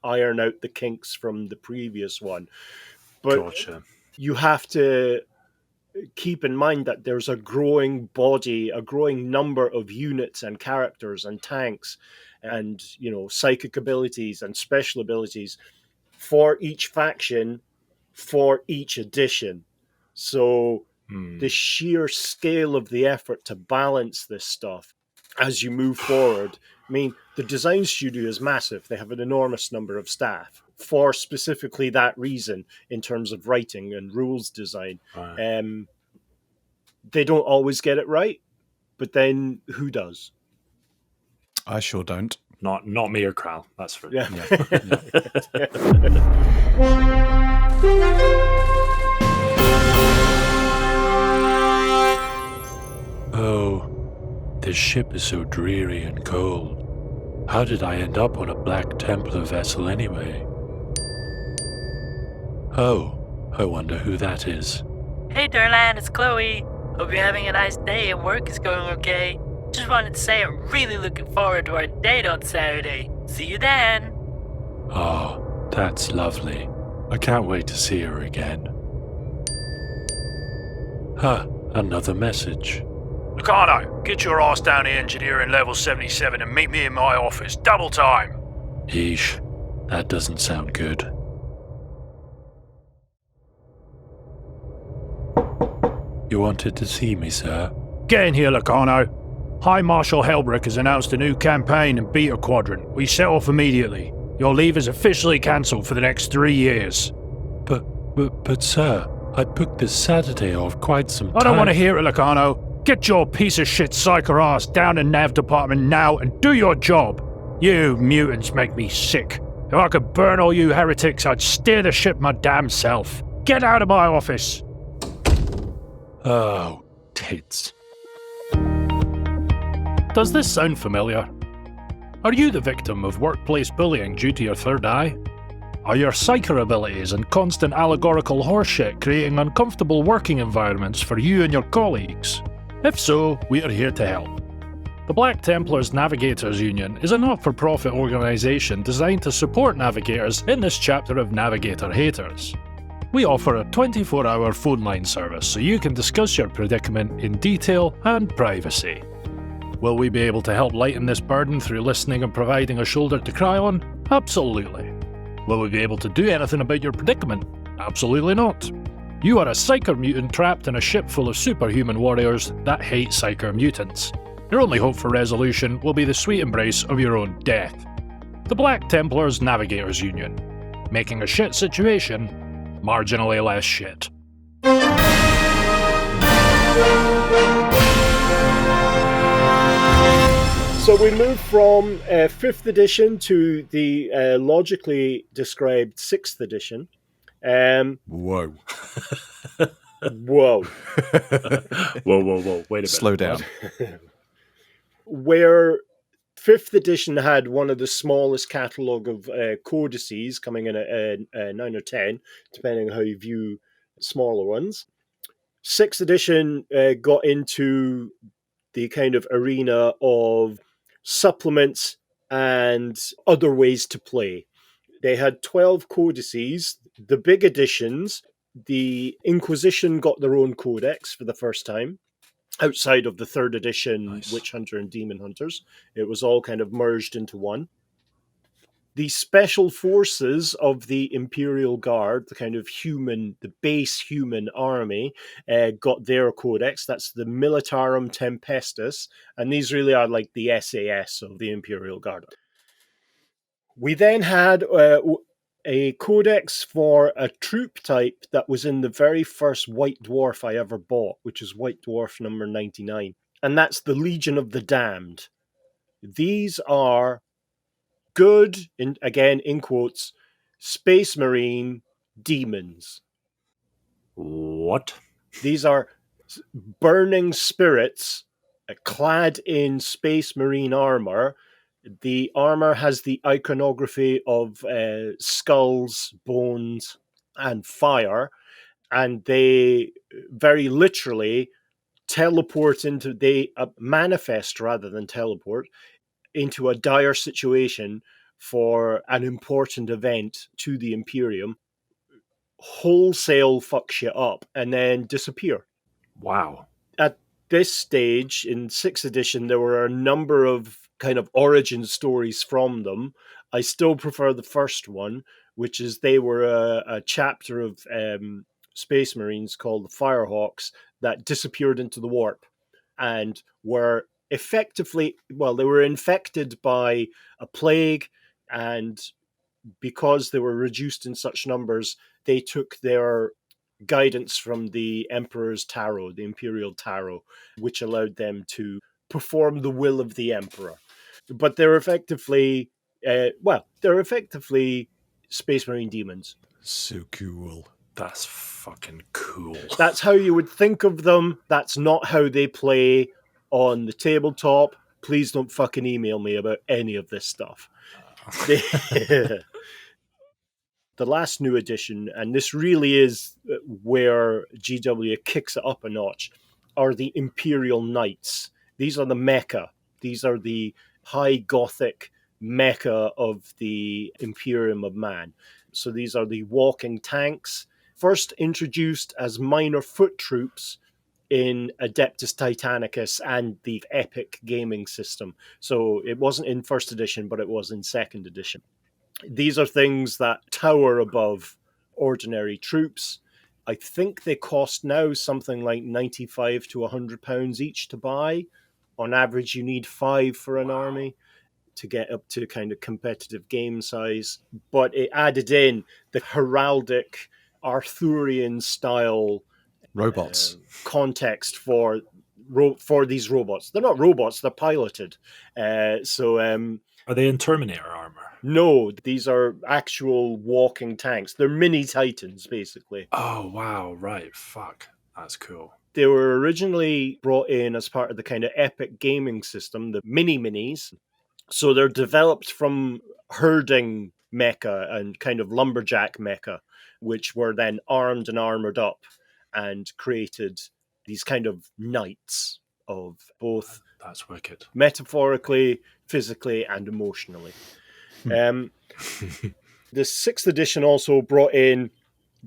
iron out the kinks from the previous one. But you have to keep in mind that there's a growing body, a growing number of units and characters and tanks and, psychic abilities and special abilities for each faction, for each edition. So the sheer scale of the effort to balance this stuff as you move forward. I mean, the design studio is massive. They have an enormous number of staff for specifically that reason in terms of writing and rules design. Right. They don't always get it right, but then who does? I sure don't. Not me or Cral, that's for yeah. Oh, this ship is so dreary and cold. How did I end up on a Black Templar vessel anyway? Oh, I wonder who that is. Hey Darlan, it's Chloe. Hope you're having a nice day and work is going okay. Just wanted to say I'm really looking forward to our date on Saturday. See you then. Oh, that's lovely. I can't wait to see her again. Huh, another message. Locarno, get your ass down to engineering level 77 and meet me in my office. Double time. Yeesh, that doesn't sound good. You wanted to see me, sir? Get in here, Locarno. High Marshal Helbrick has announced a new campaign in Beta Quadrant. We set off immediately. Your leave is officially cancelled for the next 3 years. But sir, I booked this Saturday off quite some time. I don't want to hear it, Locarno. Get your piece of shit psyker ass down in Nav Department now and do your job. You mutants make me sick. If I could burn all you heretics, I'd steer the ship my damn self. Get out of my office. Oh, tits. Does this sound familiar? Are you the victim of workplace bullying due to your third eye? Are your psyker abilities and constant allegorical horseshit creating uncomfortable working environments for you and your colleagues? If so, we are here to help. The Black Templars Navigators Union is a not-for-profit organisation designed to support navigators in this chapter of Navigator Haters. We offer a 24-hour phone line service so you can discuss your predicament in detail and privacy. Will we be able to help lighten this burden through listening and providing a shoulder to cry on? Absolutely. Will we be able to do anything about your predicament? Absolutely not. You are a psyker mutant trapped in a ship full of superhuman warriors that hate psyker mutants. Your only hope for resolution will be the sweet embrace of your own death. The Black Templars Navigators Union. Making a shit situation marginally less shit. So we move from 5th edition to the logically described 6th edition. Whoa. Whoa. Whoa. Wait a minute. Slow down. Where 5th edition had one of the smallest catalogue of codices, coming in at 9 or 10, depending on how you view smaller ones. 6th edition got into the kind of arena of supplements and other ways to play. They had 12 codices. The big editions, the Inquisition got their own codex for the first time, outside of the 3rd edition Nice. Witch Hunter and Demon Hunters. It was all kind of merged into one. The special forces of the Imperial Guard, the kind of human, the base human army, got their codex. That's the Militarum Tempestus, and these really are like the SAS of the Imperial Guard. We then had a codex for a troop type that was in the very first White Dwarf I ever bought, which is White Dwarf number 99, and that's the Legion of the Damned. These are good, again in quotes, Space Marine demons. What? These are burning spirits clad in Space Marine armor. The armor has the iconography of skulls, bones, and fire, and they very literally teleport into, they manifest rather than teleport, into a dire situation for an important event to the Imperium, wholesale fuck shit up, and then disappear. Wow. At this stage, in 6th edition, there were a number of kind of origin stories from them. I still prefer the first one, which is they were a chapter of Space Marines called the Firehawks that disappeared into the warp and were effectively, well, they were infected by a plague, and because they were reduced in such numbers, they took their guidance from the Emperor's Tarot, the Imperial Tarot, which allowed them to perform the will of the Emperor. But they're effectively, they're effectively Space Marine demons. So cool. That's fucking cool. That's how you would think of them. That's not how they play on the tabletop. Please don't fucking email me about any of this stuff. The last new edition, and this really is where GW kicks it up a notch, are the Imperial Knights. These are the mecha. These are the high Gothic mecha of the Imperium of Man. So these are the walking tanks, first introduced as minor foot troops in Adeptus Titanicus and the Epic gaming system. So it wasn't in 1st edition, but it was in 2nd edition. These are things that tower above ordinary troops. I think they cost now something like £95 to £100 each to buy. On average, you need 5 for an army to get up to kind of competitive game size. But it added in the heraldic Arthurian style robots context for these robots. They're not robots; they're piloted. Are they in Terminator armor? No, these are actual walking tanks. They're mini Titans, basically. Oh, wow. Right. Fuck. That's cool. They were originally brought in as part of the kind of Epic gaming system, the mini-minis. So they're developed from herding mecha and kind of lumberjack mecha, which were then armed and armored up and created these kind of knights of both... That's wicked. Metaphorically, physically, and emotionally. The 6th edition also brought in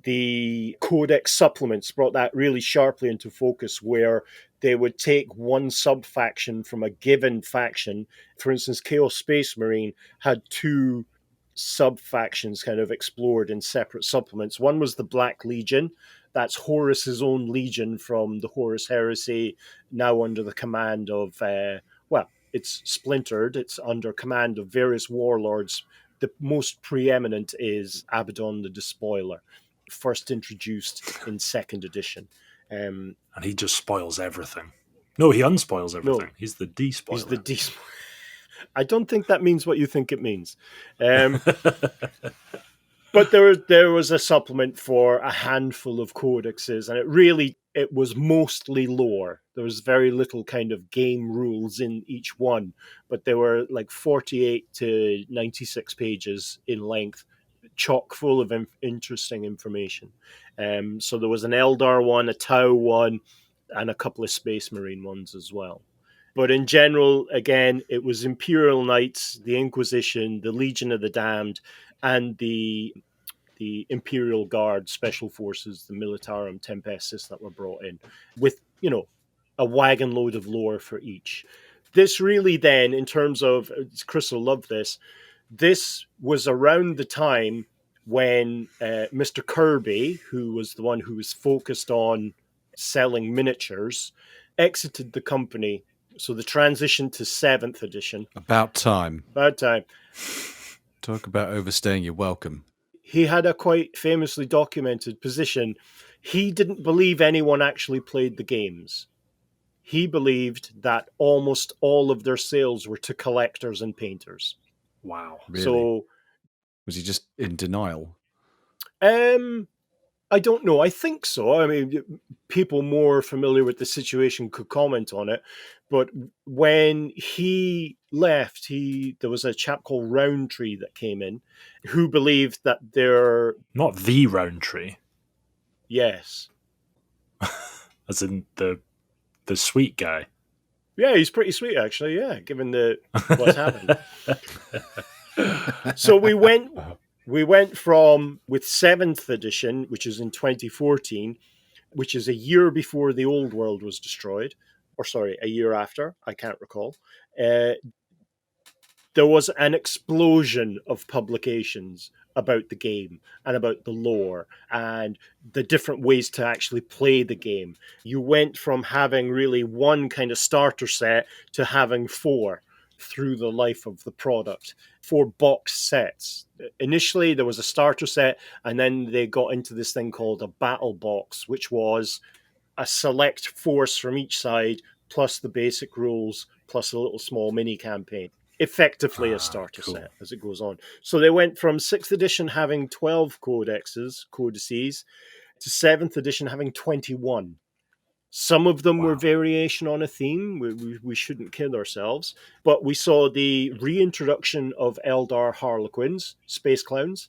the Codex supplements, brought that really sharply into focus, where they would take one sub-faction from a given faction. For instance, Chaos Space Marine had 2 sub-factions kind of explored in separate supplements. One was the Black Legion. That's Horus's own legion from the Horus Heresy, now under the command of... it's splintered. It's under command of various warlords. The most preeminent is Abaddon the Despoiler, first introduced in 2nd edition. And he just spoils everything. No, he unspoils everything. No, he's the despoiler. He's the despoiler. I don't think that means what you think it means. But there was a supplement for a handful of codexes, and it was mostly lore. There was very little kind of game rules in each one, but they were like 48 to 96 pages in length, chock full of interesting information. So there was an Eldar one, a Tau one, and a couple of Space Marine ones as well. But in general, again, it was Imperial Knights, the Inquisition, the Legion of the Damned, and the Imperial Guard Special Forces, the Militarum Tempestus that were brought in with, a wagon load of lore for each. This really then, in terms of, Chris will love this was around the time when Mr. Kirby, who was the one who was focused on selling miniatures, exited the company. So the transition to 7th edition. About time. Talk about overstaying your welcome. He had a quite famously documented position. He didn't believe anyone actually played the games. He believed that almost all of their sales were to collectors and painters. Wow. Really? So was he just in denial? I don't know. I think so. I mean, people more familiar with the situation could comment on it. But when he left, there was a chap called Roundtree that came in who believed that they're... Not the Roundtree. Yes. As in the sweet guy. Yeah, he's pretty sweet, actually, yeah, given what's happened. So we went from, with 7th edition, which is in 2014, which is a year before the old world was destroyed, or sorry, a year after, I can't recall, there was an explosion of publications about the game and about the lore and the different ways to actually play the game. You went from having really one kind of starter set to having 4 through the life of the product, 4 box sets. Initially, there was a starter set, and then they got into this thing called a battle box, which was a select force from each side, plus the basic rules, plus a little small mini campaign. Effectively a starter set as it goes on. So they went from 6th edition having 12 codices, to 7th edition having 21. Some of them were variation on a theme. We shouldn't kid ourselves. But we saw the reintroduction of Eldar Harlequins, space clowns,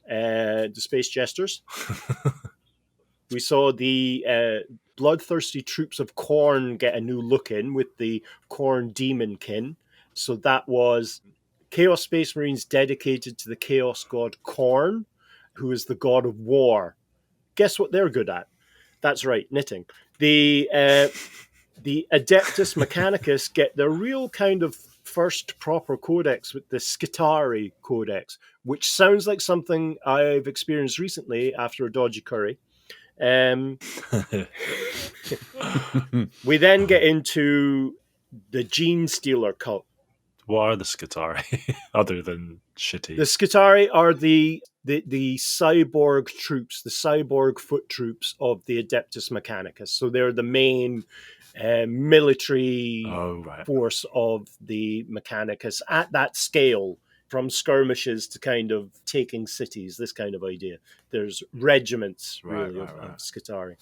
the space jesters. We saw the bloodthirsty troops of Khorne get a new look in with the Khorne Demonkin. So that was Chaos Space Marines dedicated to the Chaos god Khorne, who is the god of war. Guess what they're good at? That's right, knitting. The Adeptus Mechanicus get their real kind of first proper codex with the Skitarii Codex, which sounds like something I've experienced recently after a dodgy curry. We then get into the Gene Stealer cult. What are the Skitarii, other than shitty? The Skitarii are the cyborg troops, the cyborg foot troops of the Adeptus Mechanicus. So they're the main military force of the Mechanicus at that scale, from skirmishes to kind of taking cities, this kind of idea. There's regiments, really, of Skitarii.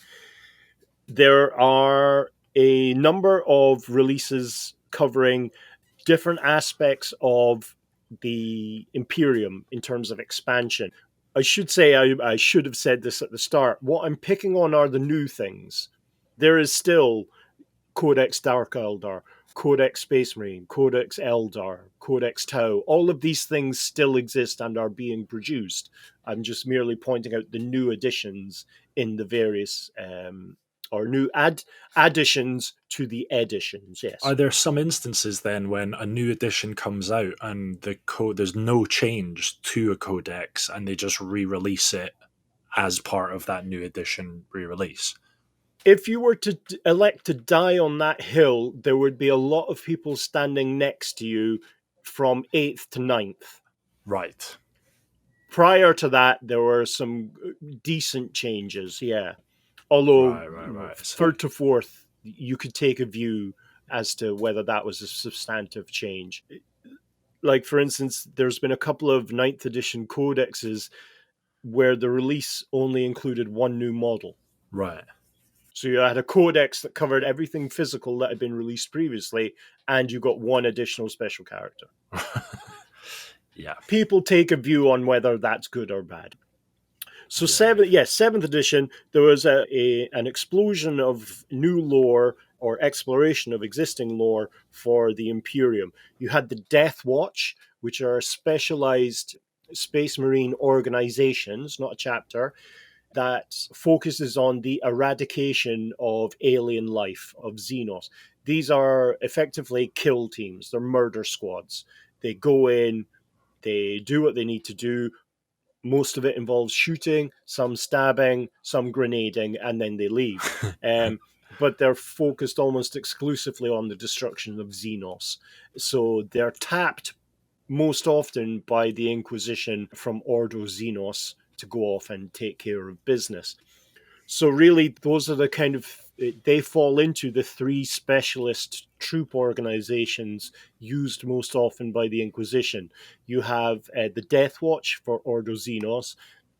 There are a number of releases covering different aspects of the Imperium in terms of expansion. I should say, I should have said this at the start. What I'm picking on are the new things. There is still Codex Dark Eldar, Codex Space Marine, Codex Eldar, Codex Tau. All of these things still exist and are being produced. I'm just merely pointing out the new additions in the various or new additions to the editions, yes. Are there some instances then when a new edition comes out and there's no change to a codex and they just re-release it as part of that new edition re-release? If you were to elect to die on that hill, there would be a lot of people standing next to you from 8th to 9th. Right. Prior to that, there were some decent changes, yeah. Although 3rd to 4th, you could take a view as to whether that was a substantive change. Like, for instance, there's been a couple of 9th edition codexes where the release only included one new model. Right. So you had a codex that covered everything physical that had been released previously, and you got one additional special character. Yeah. People take a view on whether that's good or bad. So 7th edition, there was an explosion of new lore or exploration of existing lore for the Imperium. You had the Death Watch, which are specialized Space Marine organizations, not a chapter, that focuses on the eradication of alien life, of Xenos. These are effectively kill teams. They're murder squads. They go in, they do what they need to do. Most of it involves shooting, some stabbing, some grenading, and then they leave. But they're focused almost exclusively on the destruction of Xenos. So they're tapped most often by the Inquisition from Ordo Xenos to go off and take care of business. So really, those are the kind of, they fall into the 3 specialist troop organizations used most often by the Inquisition. You have the Death Watch for Ordo Xenos,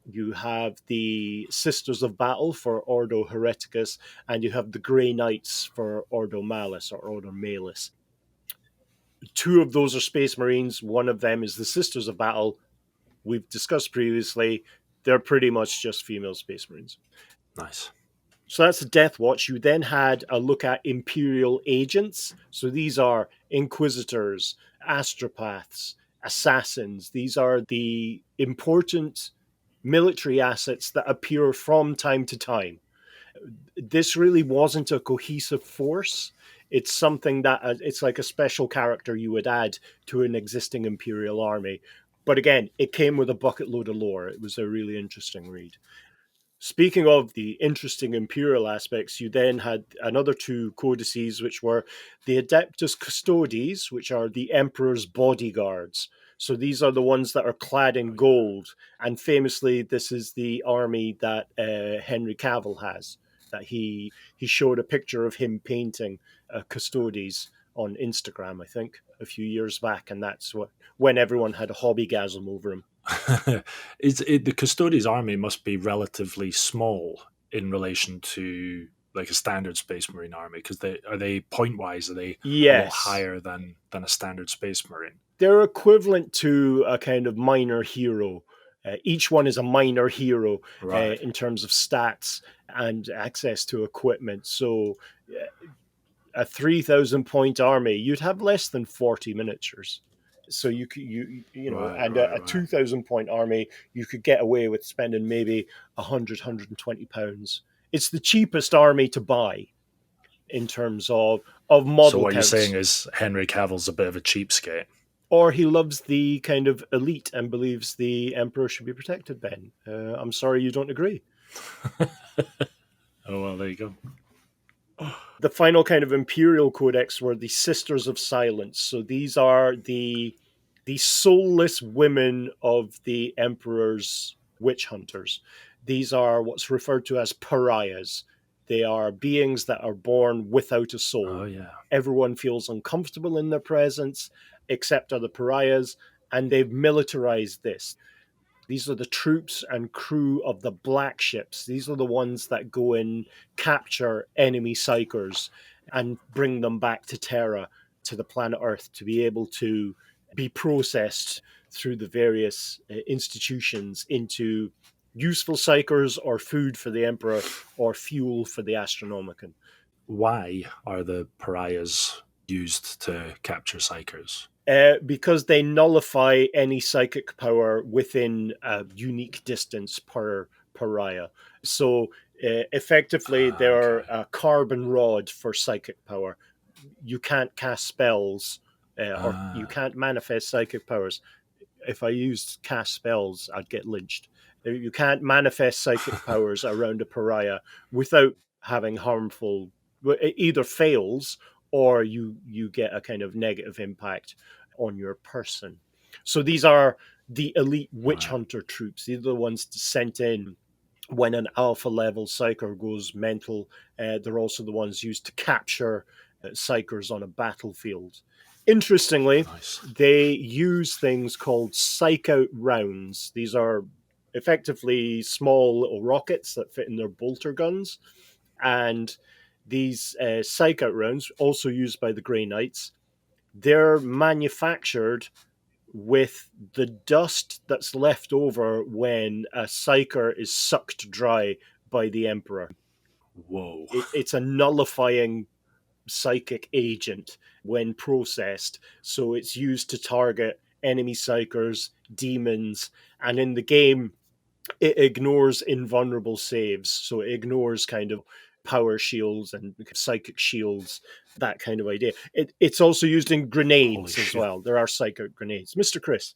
you have the Sisters of Battle for Ordo Hereticus, and you have the Grey Knights for Ordo Malus or Ordo Malus. 2 of those are Space Marines, one of them is the Sisters of Battle. We've discussed previously, they're pretty much just female Space Marines. Nice. So that's the Death Watch. You then had a look at Imperial agents. So these are Inquisitors, Astropaths, Assassins. These are the important military assets that appear from time to time. this really wasn't a cohesive force. It's something that it's like a special character you would add to an existing Imperial army. But again, it came with a bucket load of lore. It was a really interesting read. Speaking of the interesting Imperial aspects, you then had another two codices, which were the Adeptus Custodes, which are the Emperor's bodyguards. So these are the ones that are clad in gold. And famously, this is the army that Henry Cavill has. That he showed a picture of him painting Custodes on Instagram, I think, a few years back. And that's when everyone had a hobbygasm over him. The Custodes army must be relatively small in relation to like a standard Space Marine army, because are they point wise, are they a lot higher than a standard Space Marine? They're equivalent to a kind of minor hero. Each one is a minor hero in terms of stats and access to equipment. So a 3,000 point army, you'd have less than 40 miniatures. So a 2,000 point army, you could get away with spending maybe 100, 120 pounds. It's the cheapest army to buy in terms of model So what counts. you're saying is Henry Cavill's a bit of a cheapskate. Or he loves the kind of elite and believes the Emperor should be protected, Ben. I'm sorry you don't agree. Oh, well, there you go. The final kind of Imperial Codex were the Sisters of Silence. So these are the soulless women of the Emperor's witch hunters. These are what's referred to as pariahs. They are beings that are born without a soul. Oh, yeah. Everyone feels uncomfortable in their presence, except are the pariahs, and they've militarized this. These are the troops and crew of the black ships. These are the ones that go in, capture enemy psychers, and bring them back to Terra, to the planet Earth, to be able to be processed through the various institutions into useful psychers or food for the Emperor or fuel for the Astronomicon. Why are the pariahs used to capture psychers? Because they nullify any psychic power within a unique distance per pariah. So effectively, they're a carbon rod for psychic power. You can't cast spells or you can't manifest psychic powers. If I used cast spells, I'd get lynched. You can't manifest psychic powers around a pariah without having harmful, either fails or you get a kind of negative impact on your person. So these are the elite witch hunter troops. These are the ones sent in when an alpha level psyker goes mental. They're also the ones used to capture psychers on a battlefield. Interestingly, they use things called psych out rounds. These are effectively small little rockets that fit in their bolter guns. And these psych out rounds, also used by the Grey Knights, they're manufactured with the dust that's left over when a psyker is sucked dry by the Emperor. Whoa. It's a nullifying psychic agent when processed. So it's used to target enemy psychers, demons, and in the game, it ignores invulnerable saves. So it ignores kind of power shields and psychic shields, that kind of idea. It's also used in grenades as well. There are psychic grenades. Mr. Chris.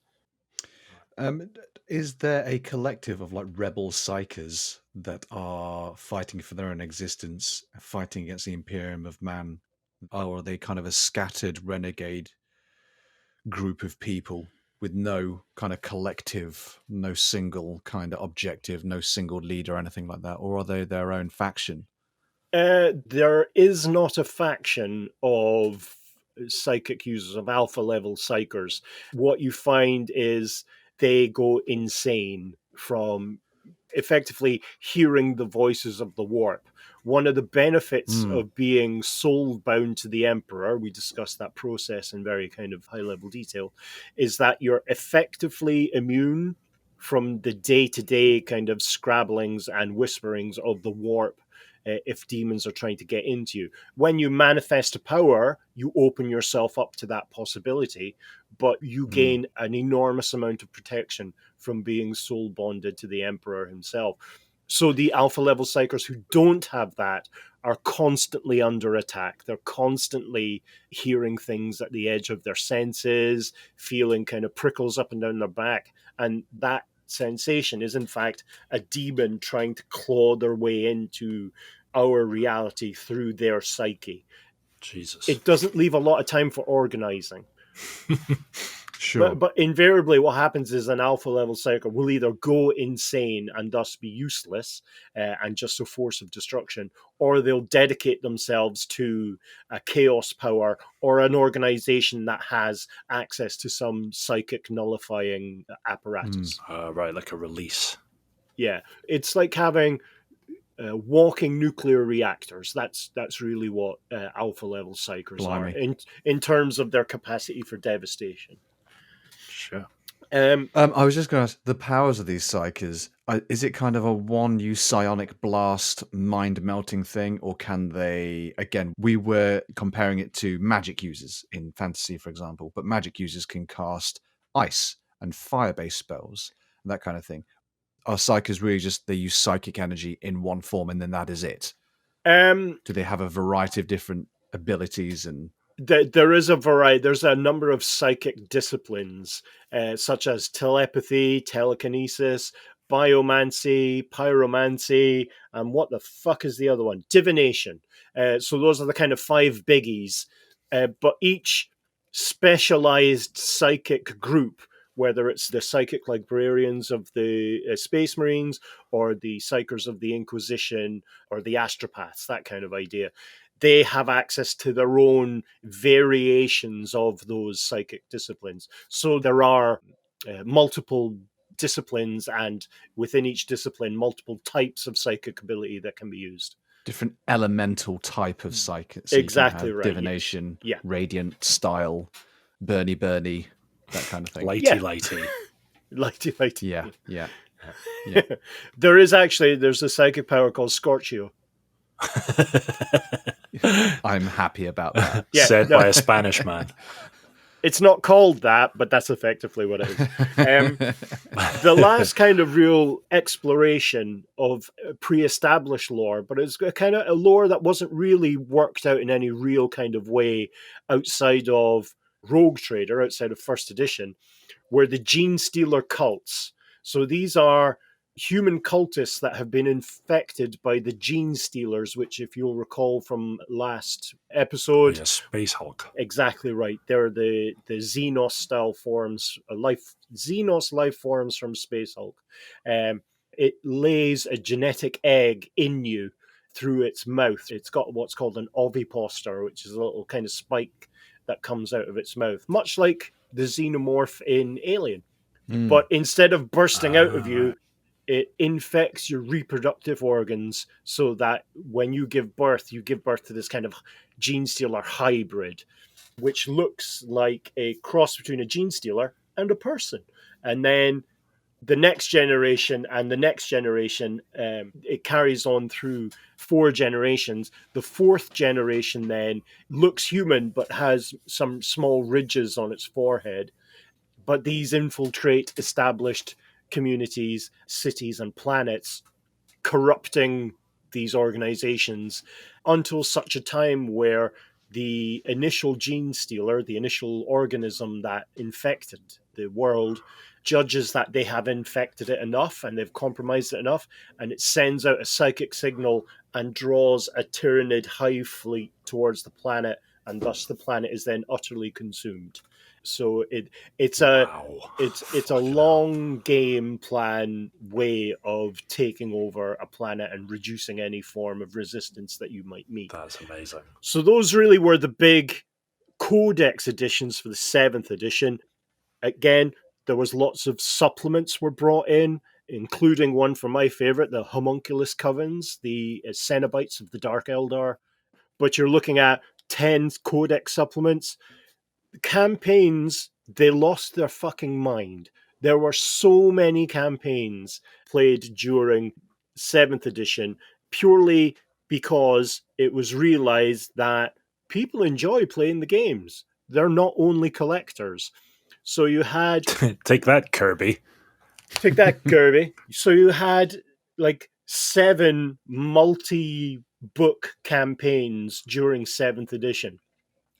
Is there a collective of like rebel psychers that are fighting for their own existence, fighting against the Imperium of Man? Or are they kind of a scattered renegade group of people with no kind of collective, no single kind of objective, no single leader or anything like that? Or are they their own faction? There is not a faction of psychic users, of alpha level psychers. What you find is they go insane from effectively hearing the voices of the warp. One of the benefits of being soul bound to the Emperor, we discussed that process in very kind of high level detail, is that you're effectively immune from the day-to-day kind of scrabblings and whisperings of the warp if demons are trying to get into you. When you manifest a power, you open yourself up to that possibility, but you gain an enormous amount of protection from being soul bonded to the Emperor himself. So the alpha level psychers who don't have that are constantly under attack. They're constantly hearing things at the edge of their senses, feeling kind of prickles up and down their back. And that sensation is, in fact, a demon trying to claw their way into our reality through their psyche. Jesus. It doesn't leave a lot of time for organizing. Sure. But invariably what happens is an alpha level psyker will either go insane and thus be useless and just a force of destruction, or they'll dedicate themselves to a chaos power or an organization that has access to some psychic nullifying apparatus. Right, like a release. Yeah, it's like having walking nuclear reactors. That's really what alpha level psychers are in terms of their capacity for devastation. Sure. I was just going to ask, the powers of these psychers, is it kind of a one-use psionic blast, mind-melting thing, or can they, again, we were comparing it to magic users in fantasy, for example, but magic users can cast ice and fire-based spells, and that kind of thing. Are psychers really just, they use psychic energy in one form, and then that is it? Do they have a variety of different abilities and... There is a variety. There's a number of psychic disciplines, such as telepathy, telekinesis, biomancy, pyromancy, and what the fuck is the other one? Divination. So those are the kind of 5 biggies. But each specialized psychic group, whether it's the psychic librarians of the Space Marines or the psychers of the Inquisition or the astropaths, that kind of idea, they have access to their own variations of those psychic disciplines. So there are multiple disciplines, and within each discipline, multiple types of psychic ability that can be used. Different elemental type of psychic. So exactly right. Divination, radiant, style, Bernie, that kind of thing. Lighty. Lighty. Yeah. There's a psychic power called Scorchio. I'm happy about that. Said by a Spanish man. It's not called that, but that's effectively what it is. The last kind of real exploration of pre-established lore, but it's a kind of a lore that wasn't really worked out in any real kind of way outside of Rogue Trader, outside of First Edition, were the Gene Stealer cults. So these are human cultists that have been infected by the Gene Stealers, which, if you'll recall from last episode... Space Hulk. Exactly right. They're the Xenos-style forms, Xenos life forms from Space Hulk. It lays a genetic egg in you through its mouth. It's got what's called an ovipositor, which is a little kind of spike that comes out of its mouth, much like the xenomorph in Alien. But instead of bursting out of you, it infects your reproductive organs so that when you give birth to this kind of gene stealer hybrid, which looks like a cross between a gene stealer and a person. And then the next generation and the next generation, it carries on through 4 generations. The 4th generation then looks human but has some small ridges on its forehead. But these infiltrate established communities, cities, and planets, corrupting these organizations until such a time where the initial gene stealer, the initial organism that infected the world, judges that they have infected it enough and they've compromised it enough, and it sends out a psychic signal and draws a Tyranid hive fleet towards the planet, and thus the planet is then utterly consumed. So it's a long game plan way of taking over a planet and reducing any form of resistance that you might meet. That's amazing. So those really were the big codex editions for the 7th edition. Again, there was lots of supplements were brought in, including one for my favorite, the Homunculus Covens, the Cenobites of the Dark Eldar. But you're looking at 10 codex supplements. Campaigns, they lost their fucking mind. There were so many campaigns played during 7th edition purely because it was realized that people enjoy playing the games. They're not only collectors. So you had... Take that, Kirby. Take that, Kirby. So you had like 7 multi-book campaigns during 7th edition,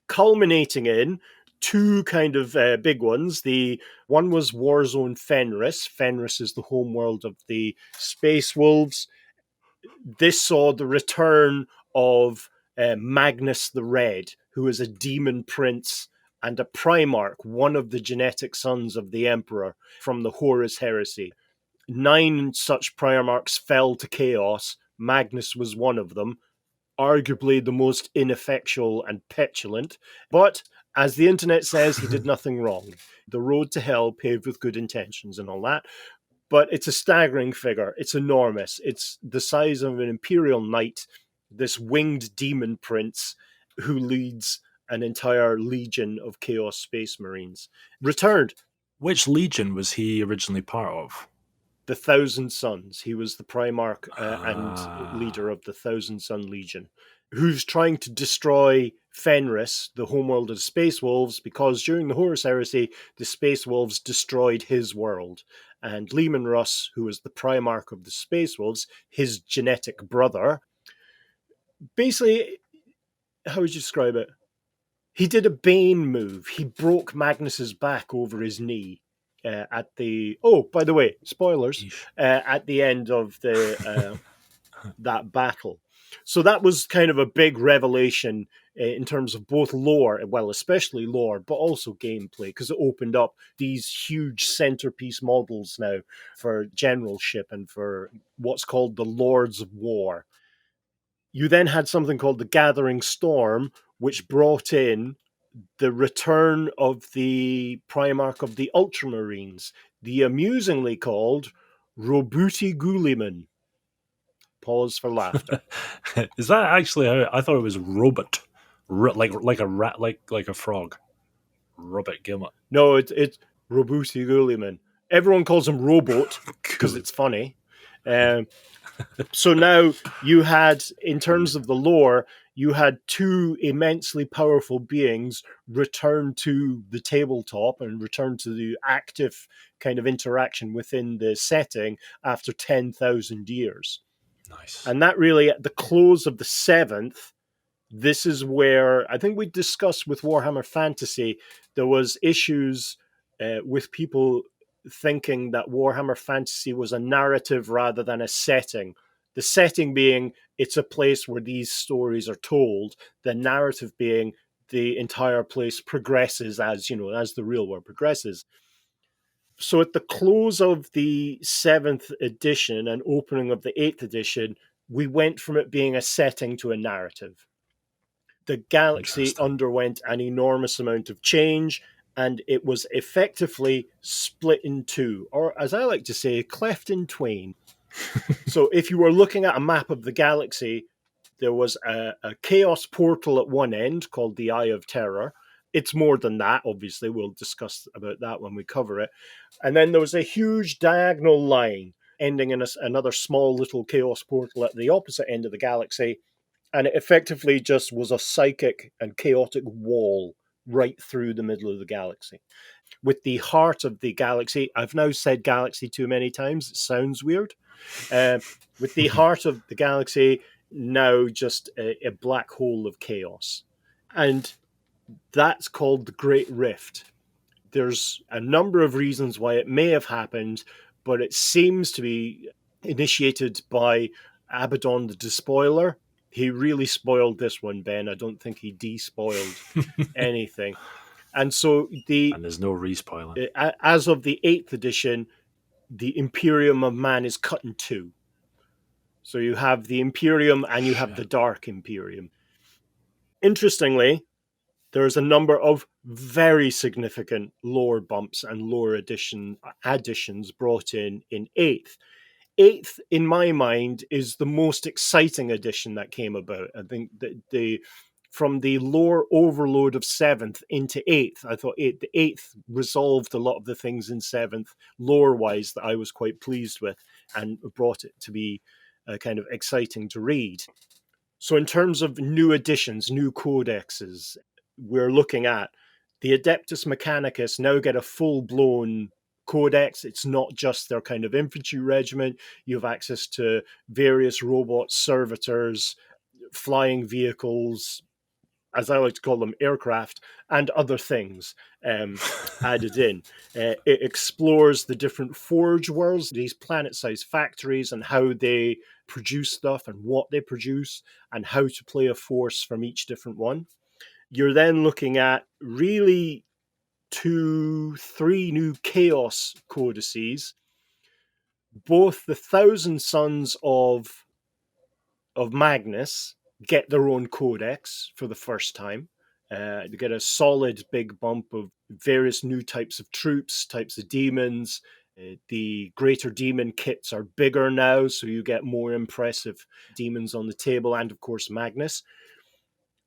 culminating in 2 kind of big ones. The one was Warzone Fenris. Fenris is the homeworld of the Space Wolves. This saw the return of Magnus the Red, who is a demon prince and a Primarch, one of the genetic sons of the Emperor from the Horus heresy. 9 such Primarchs fell to chaos. Magnus was one of them, arguably the most ineffectual and petulant. But as the internet says, he did nothing wrong. The road to hell paved with good intentions and all that. But it's a staggering figure. It's enormous. It's the size of an Imperial Knight, this winged demon prince who leads an entire legion of Chaos Space Marines. Returned. Which legion was he originally part of? The Thousand Sons. He was the Primarch and leader of the Thousand Sun Legion, who's trying to destroy Fenris, the homeworld of the Space Wolves, because during the Horus Heresy, the Space Wolves destroyed his world. And Leman Russ, who was the Primarch of the Space Wolves, his genetic brother, basically, how would you describe it? He did a Bane move. He broke Magnus's back over his knee. At the by the way, spoilers, at the end of the that battle. So that was kind of a big revelation in terms of both lore, well, especially lore, but also gameplay, because it opened up these huge centerpiece models now for generalship and for what's called the Lords of War. You then had something called the Gathering Storm, which brought in the return of the Primarch of the Ultramarines, the amusingly called Robuti Guliman. Pause for laughter. Is that actually how I thought it was robot, like a rat, like a frog, Robert Gilmot? No, it's Robuti Guliman. Everyone calls him Robot because it's funny. So now you had, in terms of the lore, you had 2 immensely powerful beings return to the tabletop and return to the active kind of interaction within the setting after 10,000 years. Nice. And that really, at the close of the 7th, this is where I think we discussed with Warhammer Fantasy, there was issues with people thinking that Warhammer Fantasy was a narrative rather than a setting. The setting being it's a place where these stories are told, the narrative being the entire place progresses as the real world progresses. So at the close of the 7th edition and opening of the 8th edition, we went from it being a setting to a narrative. The galaxy underwent an enormous amount of change, and it was effectively split in 2, or as I like to say, cleft in twain. So if you were looking at a map of the galaxy, there was a chaos portal at one end called the Eye of Terror. It's more than that, obviously. We'll discuss about that when we cover it. And then there was a huge diagonal line ending in another small little chaos portal at the opposite end of the galaxy. And it effectively just was a psychic and chaotic wall right through the middle of the galaxy. With the heart of the galaxy, I've now said galaxy too many times, it sounds weird. With the heart of the galaxy now just a black hole of chaos. And that's called the Great Rift. There's a number of reasons why it may have happened, but it seems to be initiated by Abaddon the Despoiler. He really spoiled this one, Ben. I don't think he despoiled anything. And so and there's no respoiling. As of the 8th edition, the Imperium of Man is cut in 2. So you have the Imperium and you have the Dark Imperium. Interestingly, there's a number of very significant lore bumps and lore additions brought in 8th. 8th, in my mind, is the most exciting addition that came about. I think that from the lore overload of 7th into 8th, I thought the 8th resolved a lot of the things in 7th, lore-wise, that I was quite pleased with and brought it to be kind of exciting to read. So in terms of new additions, new codexes, we're looking at the Adeptus Mechanicus now get a full-blown codex. It's not just their kind of infantry regiment. You have access to various robots, servitors, flying vehicles, as I like to call them, aircraft, and other things added in. It explores the different forge worlds, these planet-sized factories, and how they produce stuff and what they produce, and how to play a force from each different one. You're then looking at really 2-3 new chaos codices. Both the Thousand Sons of Magnus get their own codex for the first time. They get a solid big bump of various new types of troops, types of demons. The greater demon kits are bigger now, so you get more impressive demons on the table, and of course Magnus.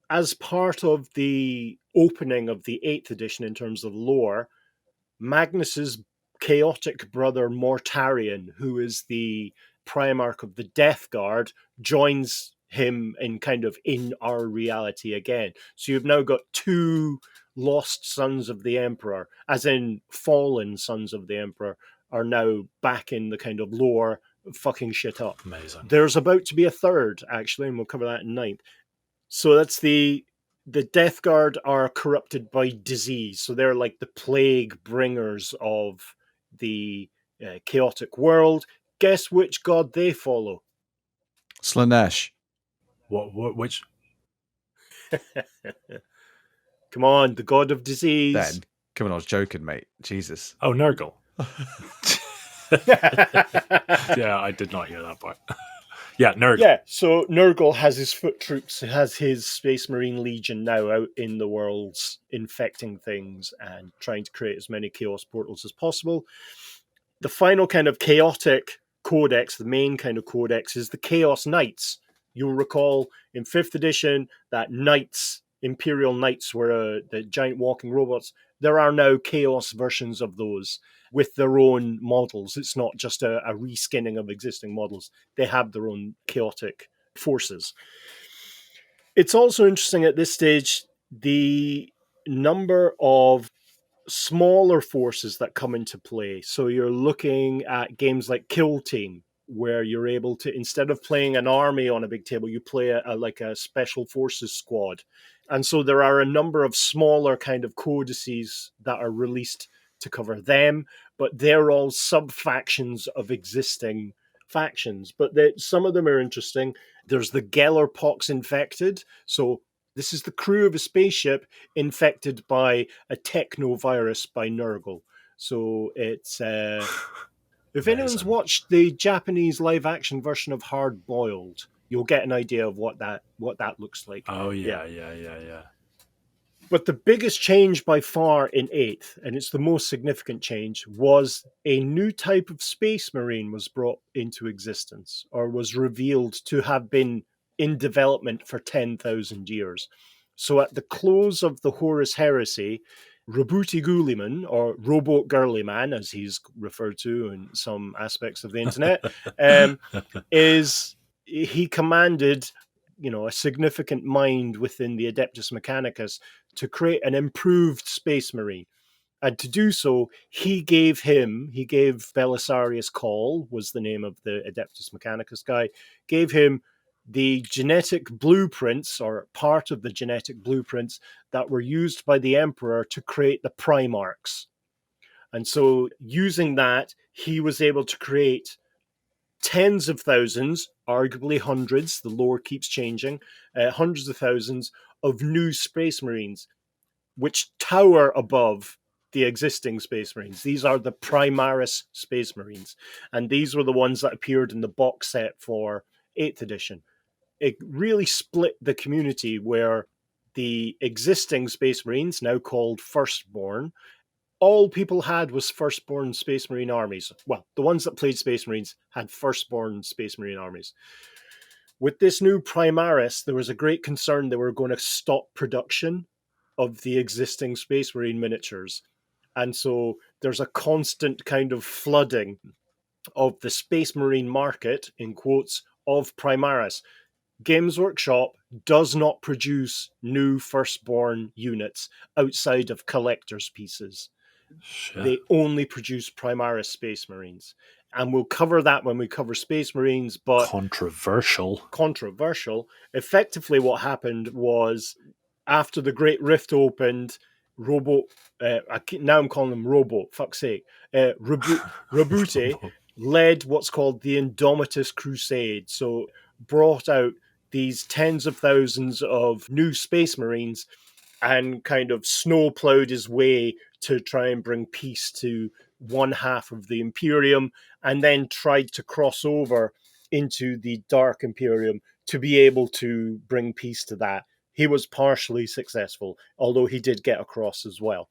As part of the opening of the 8th edition in terms of lore, Magnus's chaotic brother Mortarion, who is the Primarch of the Death Guard, joins him in our reality again. So you've now got 2 lost sons of the Emperor, as in fallen sons of the Emperor, are now back in the kind of lore fucking shit up. Amazing. There's about to be a 3rd, actually, and we'll cover that in 9th. So that's the Death Guard are corrupted by disease. So they're like the plague bringers of the chaotic world. Guess which god they follow? Slanesh. Which? Come on, the god of disease. Ben, come on, I was joking, mate. Jesus. Oh, Nurgle. Yeah, I did not hear that part. Yeah, Nurgle. Yeah, so Nurgle has his foot troops, has his Space Marine Legion now out in the worlds, infecting things and trying to create as many chaos portals as possible. The final kind of chaotic codex, the main kind of codex, is the Chaos Knights. You'll recall in 5th edition that Knights, Imperial Knights, were the giant walking robots. There are now chaos versions of those with their own models. It's not just a reskinning of existing models. They have their own chaotic forces. It's also interesting at this stage, the number of smaller forces that come into play. So you're looking at games like Kill Team, where you're able to, instead of playing an army on a big table, you play a special forces squad. And so there are a number of smaller kind of codices that are released to cover them, but they're all sub-factions of existing factions. But some of them are interesting. There's the Gellerpox Infected. So this is the crew of a spaceship infected by a technovirus by Nurgle. So it's... if anyone's watched the Japanese live-action version of Hard Boiled, you'll get an idea of what that looks like. Oh, yeah. But the biggest change by far in 8th, and it's the most significant change, was a new type of Space Marine was brought into existence, or was revealed to have been in development for 10,000 years. So at the close of the Horus Heresy, Rabuti Guliman, or Robot Girly Man, as he's referred to in some aspects of the internet, he commanded, a significant mind within the Adeptus Mechanicus to create an improved Space Marine. And to do so, he gave Belisarius Call, was the name of the Adeptus Mechanicus guy, gave him the genetic blueprints, or part of the genetic blueprints, that were used by the Emperor to create the Primarchs. And so, using that, he was able to create tens of thousands, arguably hundreds, the lore keeps changing, hundreds of thousands of new Space Marines, which tower above the existing Space Marines. These are the Primaris Space Marines. And these were the ones that appeared in the box set for 8th edition. It really split the community, where the existing Space Marines, now called Firstborn, all people had was Firstborn Space Marine armies. Well, the ones that played Space Marines had Firstborn Space Marine armies. With this new Primaris, there was a great concern they were going to stop production of the existing Space Marine miniatures. And so there's a constant kind of flooding of the Space Marine market, in quotes, of Primaris. Games Workshop does not produce new Firstborn units outside of collector's pieces. Shit. They only produce Primaris Space Marines. And we'll cover that when we cover Space Marines, but... Controversial. Effectively, what happened was, after the Great Rift opened, now I'm calling them Robo, fuck's sake. Rabute led what's called the Indomitus Crusade. So brought out these tens of thousands of new Space Marines and kind of snowplowed his way to try and bring peace to one half of the Imperium, and then tried to cross over into the Dark Imperium to be able to bring peace to that. He was partially successful, although he did get across as well.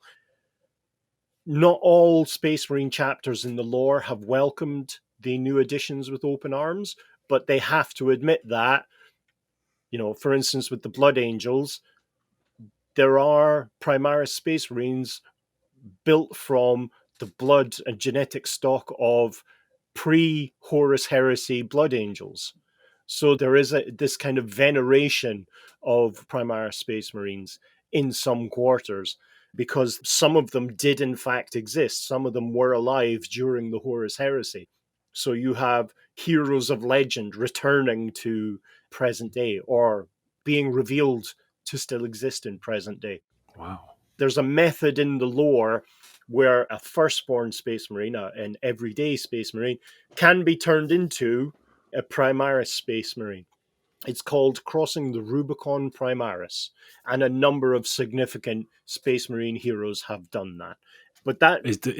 Not all Space Marine chapters in the lore have welcomed the new additions with open arms, but they have to admit that, for instance, with the Blood Angels, there are Primaris Space Marines built from the blood and genetic stock of pre-Horus Heresy Blood Angels. So there is this kind of veneration of Primaris Space Marines in some quarters, because some of them did in fact exist. Some of them were alive during the Horus Heresy. So you have heroes of legend returning to present day, or being revealed to still exist in present day. Wow. There's a method in the lore where a firstborn Space Marine, an everyday Space Marine, can be turned into a Primaris Space Marine. It's called Crossing the Rubicon Primaris, and a number of significant Space Marine heroes have done that. But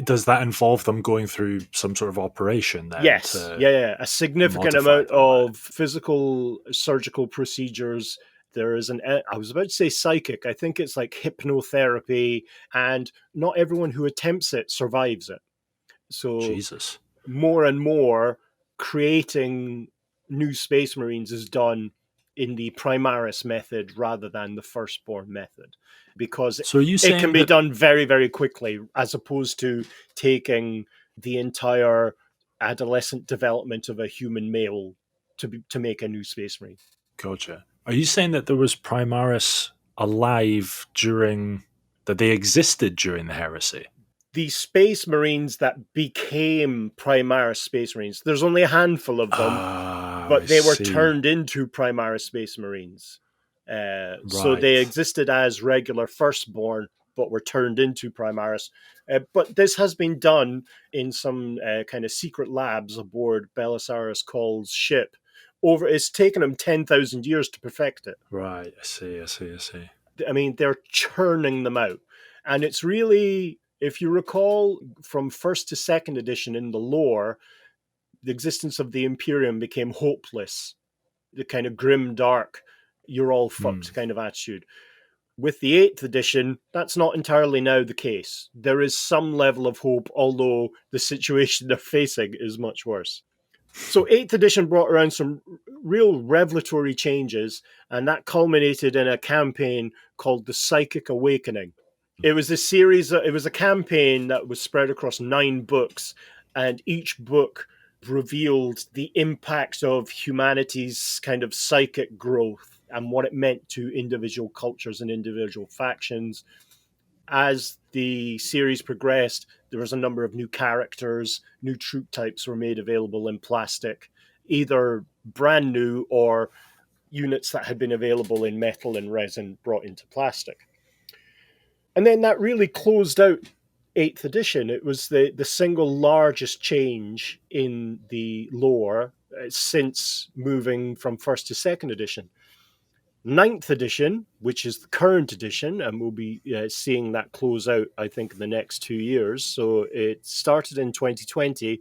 does that involve them going through some sort of operation then? Yes, a significant amount of physical surgical procedures. There is I was about to say psychic. I think it's like hypnotherapy, and not everyone who attempts it survives it. So Jesus. More and more creating new Space Marines is done in the Primaris method rather than the Firstborn method, because it can be done very, very quickly, as opposed to taking the entire adolescent development of a human male to make a new Space Marine. Gotcha. Are you saying that there was Primaris alive that they existed during the heresy? The Space Marines that became Primaris Space Marines, there's only a handful of them, but they were turned into Primaris Space Marines. Right. So they existed as regular Firstborn, but were turned into Primaris. But this has been done in some kind of secret labs aboard Belisarius Call's ship. It's taken them 10,000 years to perfect it. Right, I see. I mean, they're churning them out. And it's really, if you recall, from 1st to 2nd edition in the lore, the existence of the Imperium became hopeless. The kind of grim, dark, you're all fucked kind of attitude. With the 8th edition, that's not entirely now the case. There is some level of hope, although the situation they're facing is much worse. So 8th edition brought around some real revelatory changes, and that culminated in a campaign called the Psychic Awakening. It was a campaign that was spread across 9 books, and each book revealed the impact of humanity's kind of psychic growth and what it meant to individual cultures and individual factions. As the series progressed, there was a number of new characters, new troop types were made available in plastic, either brand new or units that had been available in metal and resin brought into plastic. And then that really closed out 8th edition. It was the single largest change in the lore since moving from 1st to 2nd edition. 9th edition, which is the current edition, and we'll be seeing that close out, I think, in the next 2 years. So it started in 2020.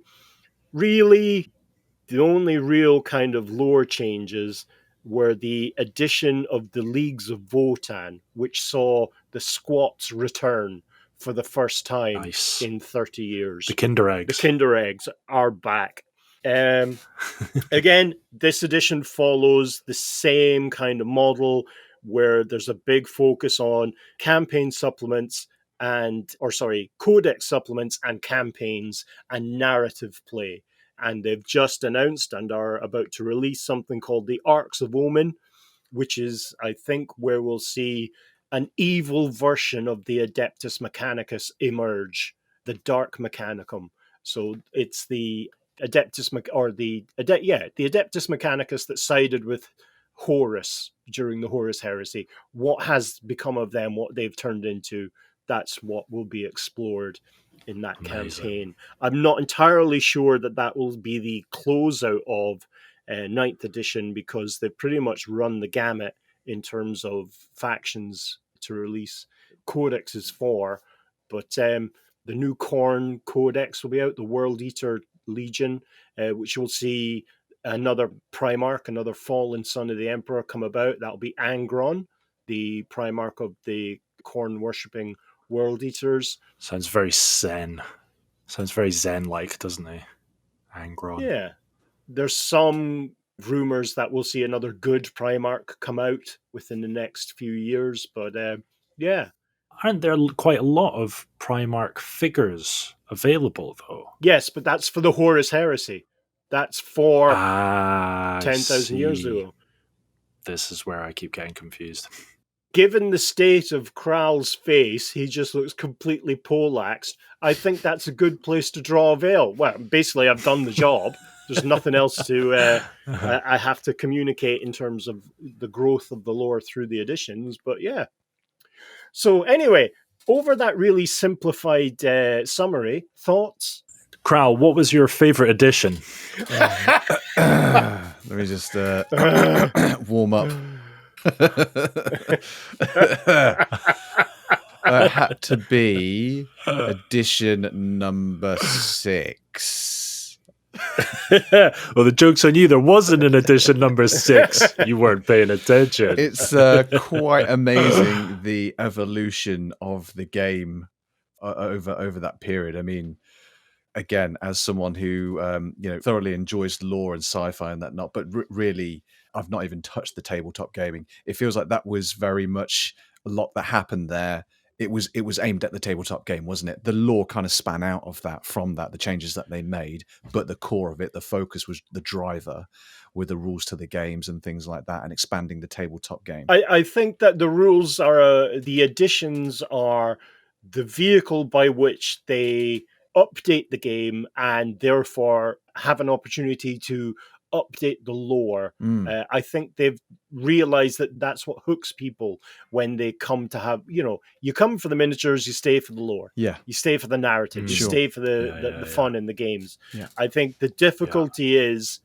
Really, the only real kind of lore changes were the addition of the Leagues of Votan, which saw the squats return for the first time in 30 years. The Kinder Eggs. The Kinder Eggs are back. Again, this edition follows the same kind of model where there's a big focus on campaign supplements codex supplements and campaigns and narrative play. And they've just announced and are about to release something called the Arcs of Omen, which is, I think, where we'll see an evil version of the Adeptus Mechanicus emerge the Dark Mechanicum. So it's the Adeptus Mechanicus that sided with Horus during the Horus Heresy. What has become of them, what they've turned into, that's what will be explored in that campaign. I'm not entirely sure that will be the closeout of 9th edition, because they've pretty much run the gamut in terms of factions to release codexes for. But the new Khorne Codex will be out, the World Eater Legion, which will see another Primarch, another fallen son of the Emperor come about. That'll be Angron, the Primarch of the Khorne worshipping World Eaters. Sounds very Zen. Sounds very Zen-like, doesn't he? Angron. Yeah. There's some rumors that we'll see another good Primarch come out within the next few years, but yeah. Aren't there quite a lot of Primarch figures available, though? Yes, but that's for the Horus Heresy. That's for 10,000 years ago. This is where I keep getting confused. Given the state of Cral's face, he just looks completely polaxed. I think that's a good place to draw a veil. Well, basically, I've done the job. There's nothing else to I have to communicate in terms of the growth of the lore through the editions. But yeah. So anyway, over that really simplified summary, thoughts? Cral, what was your favorite edition? Let me just warm up. It had to be edition number 6. Well, the joke's on you. There wasn't an edition number 6. You weren't paying attention. It's quite amazing, the evolution of the game over that period. I mean, again, as someone who thoroughly enjoys lore and sci-fi and that not, but really, I've not even touched the tabletop gaming. It feels like that was very much a lot that happened there. It was aimed at the tabletop game, wasn't it? The lore kind of span out of that, from that, the changes that they made, but the core of it, the focus was the driver with the rules to the games and things like that, and expanding the tabletop game. I think that the rules are, the additions are the vehicle by which they update the game and therefore have an opportunity to update the lore. I think they've realized that that's what hooks people when they come to have, you come for the miniatures, you stay for the lore. Yeah. You stay for the narrative. You stay for the fun in the games. Yeah. I think the difficulty is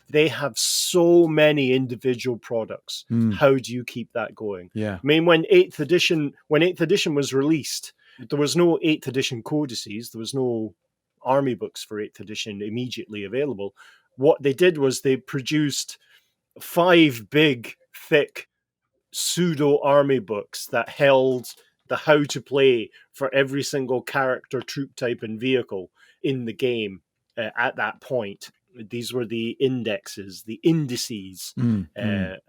they have so many individual products. How do you keep that going? Yeah. I mean, when 8th edition was released, there was no 8th edition codices. There was no army books for 8th edition immediately available. What they did was they produced 5 big, thick pseudo army books that held the how to play for every single character, troop type, and vehicle in the game at that point. These were the indexes, the indices.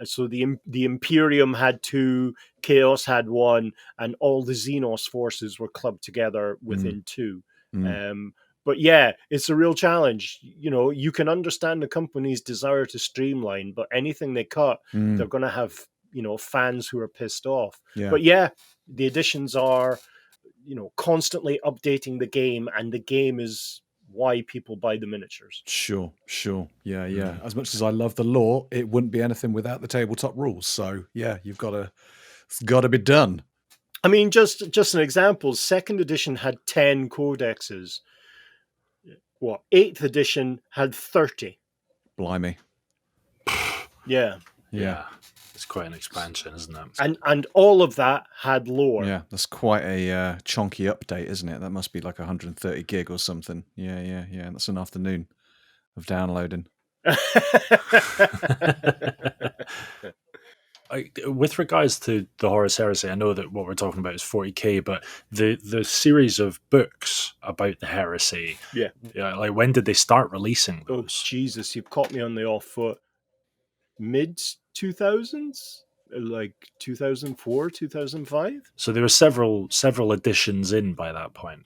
So the Imperium had 2, Chaos had 1, and all the Xenos forces were clubbed together within 2. But yeah, it's a real challenge. You can understand the company's desire to streamline, but anything they cut, they're going to have, fans who are pissed off. Yeah. But yeah, the additions are, constantly updating the game, and the game is why people buy the miniatures. Sure. Yeah. As much as I love the lore, it wouldn't be anything without the tabletop rules. So yeah, it's got to be done. I mean, just an example, 2nd edition had 10 codexes. 8th edition had 30. Blimey. Yeah. It's quite an expansion, isn't it? And all of that had lore. Yeah, that's quite a chunky update, isn't it? That must be like 130 gig or something. Yeah. That's an afternoon of downloading. With regards to the Horus Heresy, I know that what we're talking about is 40k, but the series of books about the heresy, like when did they start releasing those? Oh Jesus, you've caught me on the off foot. Mid 2000s, like 2004, 2005. So there were several editions in by that point.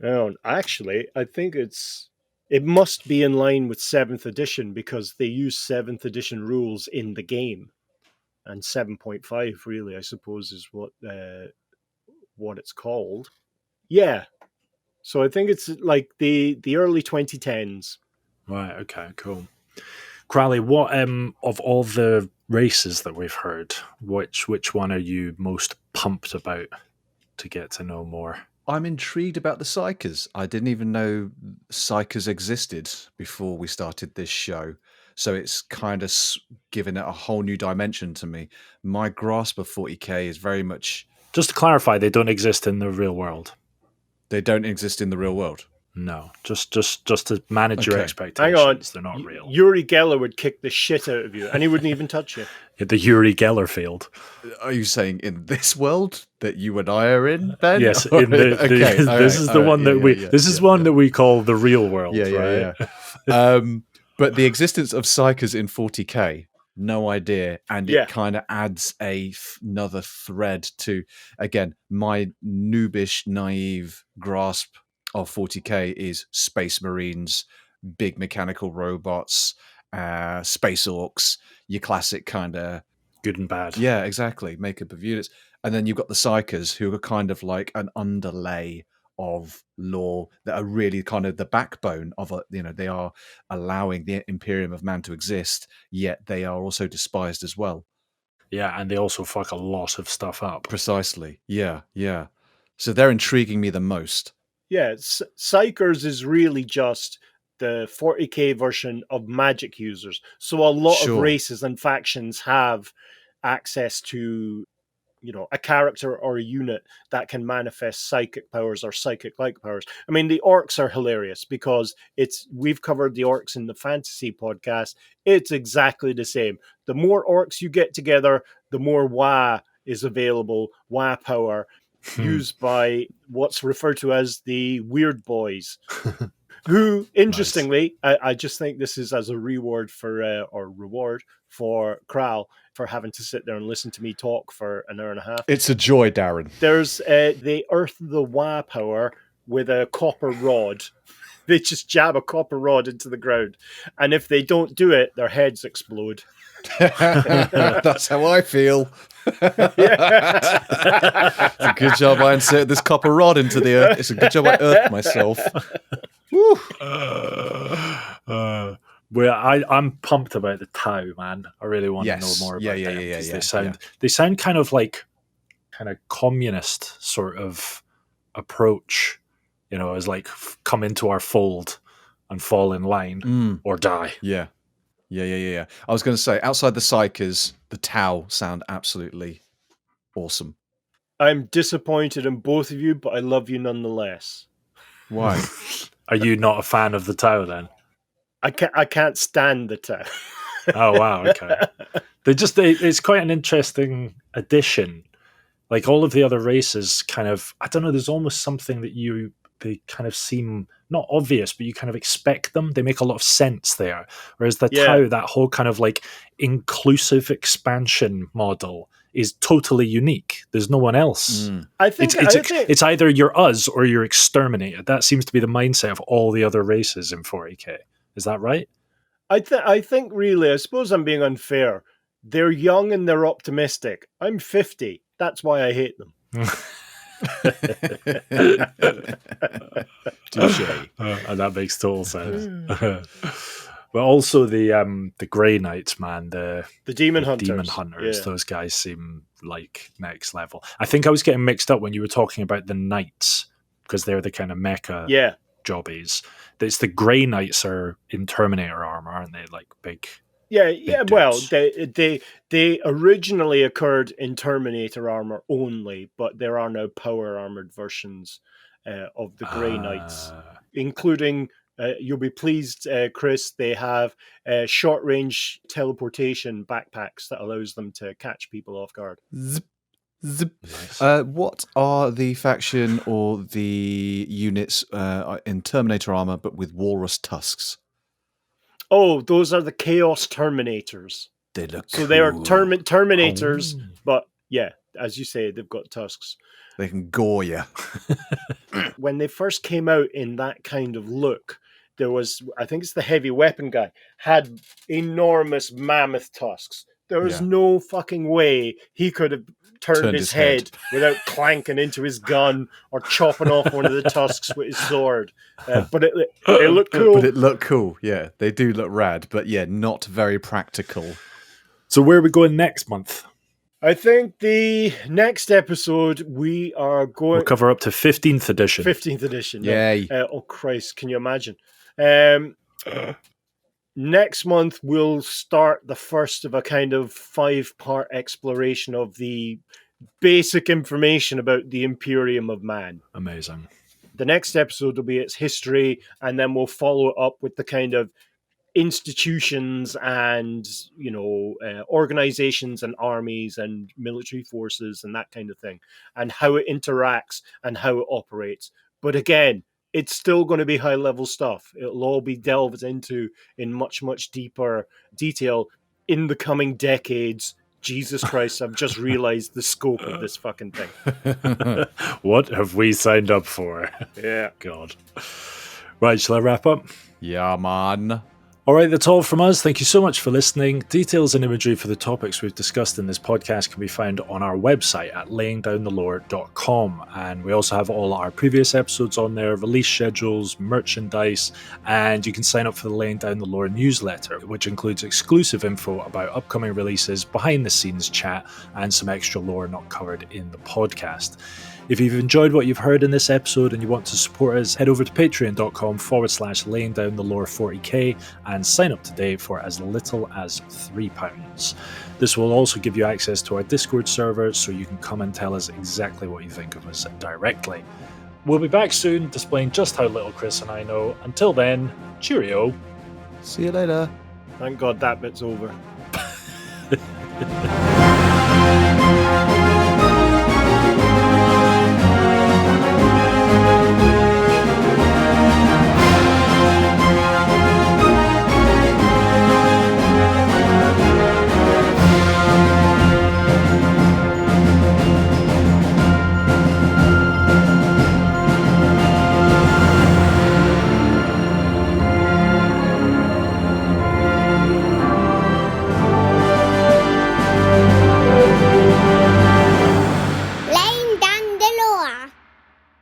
Oh, actually, I think it must be in line with 7th edition, because they use 7th edition rules in the game. And 7.5, really, I suppose, is what it's called. Yeah, So I think it's like the early 2010s. Right, okay, cool. Crowley, what of all the races that we've heard, which one are you most pumped about to get to know more? I'm intrigued about the Psychers. I didn't even know Psychers existed before we started this show. So it's kind of given it a whole new dimension to me. My grasp of 40k is very much... Just to clarify, they don't exist in the real world. They don't exist in the real world? No, just to manage your expectations. Hang on. They're not real. Uri Geller would kick the shit out of you, and he wouldn't even touch you. The Uri Geller field. Are you saying in this world that you and I are in, Ben? Yes, in this is the one that that we call the real world. Yeah. But the existence of Psychers in 40k, no idea, and it kind of adds another thread to, again, my noobish, naive grasp of 40k is Space Marines, big mechanical robots, space orcs, your classic kind of good and bad. Yeah, exactly. Makeup of units. And then you've got the Psychers, who are kind of like an underlay of lore that are really kind of the backbone of they are allowing the Imperium of Man to exist, yet they are also despised as well. Yeah, and they also fuck a lot of stuff up. Precisely. Yeah. So they're intriguing me the most. Yeah, Psychers is really just the 40k version of magic users. So a lot of races and factions have access to, a character or a unit that can manifest psychic powers or psychic-like powers. I mean, the orcs are hilarious because we've covered the orcs in the fantasy podcast. It's exactly the same. The more orcs you get together, the more Wa is available, Wa power, used by what's referred to as the weird boys. Who, interestingly, nice. I just think this is as a reward for Cral for having to sit there and listen to me talk for an hour and a half. It's a joy, Darren. There's they earth the Wa power with a copper rod. They just jab a copper rod into the ground, and if they don't do it, their heads explode. That's how I feel. It's a good job I inserted this copper rod into the earth. It's a good job I earthed myself. Well, I'm pumped about the Tau, man. I really want to know more about them. They sound kind of communist sort of approach, as like come into our fold and fall in line or die. Yeah. I was going to say, outside the Psychers, the Tau sound absolutely awesome. I'm disappointed in both of you, but I love you nonetheless. Why? Are you not a fan of the Tau then? I can't stand the Tau. Oh wow, okay. It's quite an interesting addition. Like all of the other races kind of, I don't know, there's almost something that they kind of seem not obvious, but you kind of expect them. They make a lot of sense there. Whereas the Tau, that whole kind of like inclusive expansion model is totally unique. There's no one else. I think it's either you're us or you're exterminated. That seems to be the mindset of all the other races in 40k. Is that right? I think really, I suppose I'm being unfair. They're young and they're optimistic. I'm 50. That's why I hate them. Touché. And that makes total sense. But also the Grey Knights, man, the Demon Hunters. Yeah. Those guys seem like next level. I think I was getting mixed up when you were talking about the Knights because they're the kind of mecha jobbies. It's the Grey Knights are in Terminator armor, aren't they? Like big. Yeah. Well, they originally occurred in Terminator armor only, but there are now power armored versions of the Grey Knights, including. You'll be pleased, Chris. They have short range teleportation backpacks that allows them to catch people off guard. Zip. Nice. What are the faction or the units in Terminator armor, but with walrus tusks? Oh, those are the Chaos Terminators. They look so cool. They are Terminators, but yeah, as you say, they've got tusks. They can gore you. When they first came out in that kind of look, there was, I think it's the heavy weapon guy, had enormous mammoth tusks. There was no fucking way he could have turned his head without clanking into his gun or chopping off one of the tusks with his sword. But it looked cool. But it looked cool, yeah. They do look rad, but yeah, not very practical. So where are we going next month? I think the next episode we'll cover up to 15th edition. 15th edition. Yay. Oh, Christ, can you imagine? Next month, we'll start the first of a kind of 5-part exploration of the basic information about the Imperium of Man. Amazing. The next episode will be its history, and then we'll follow it up with the kind of institutions and, organizations and armies and military forces and that kind of thing, and how it interacts and how it operates. But again, it's still going to be high-level stuff. It'll all be delved into in much, much deeper detail in the coming decades. Jesus Christ, I've just realized the scope of this fucking thing. What have we signed up for? Yeah. God. Right, shall I wrap up? Yeah, man. All right, that's all from us. Thank you so much for listening. Details and imagery for the topics we've discussed in this podcast can be found on our website at layingdownthelore.com. And we also have all our previous episodes on there, release schedules, merchandise, and you can sign up for the Laying Down the Lore newsletter, which includes exclusive info about upcoming releases, behind-the-scenes chat, and some extra lore not covered in the podcast. If you've enjoyed what you've heard in this episode and you want to support us, head over to patreon.com/layingdownthelore40k and sign up today for as little as £3. This will also give you access to our Discord server, so you can come and tell us exactly what you think of us directly. We'll be back soon, displaying just how little Chris and I know. Until then, cheerio. See you later. Thank God that bit's over.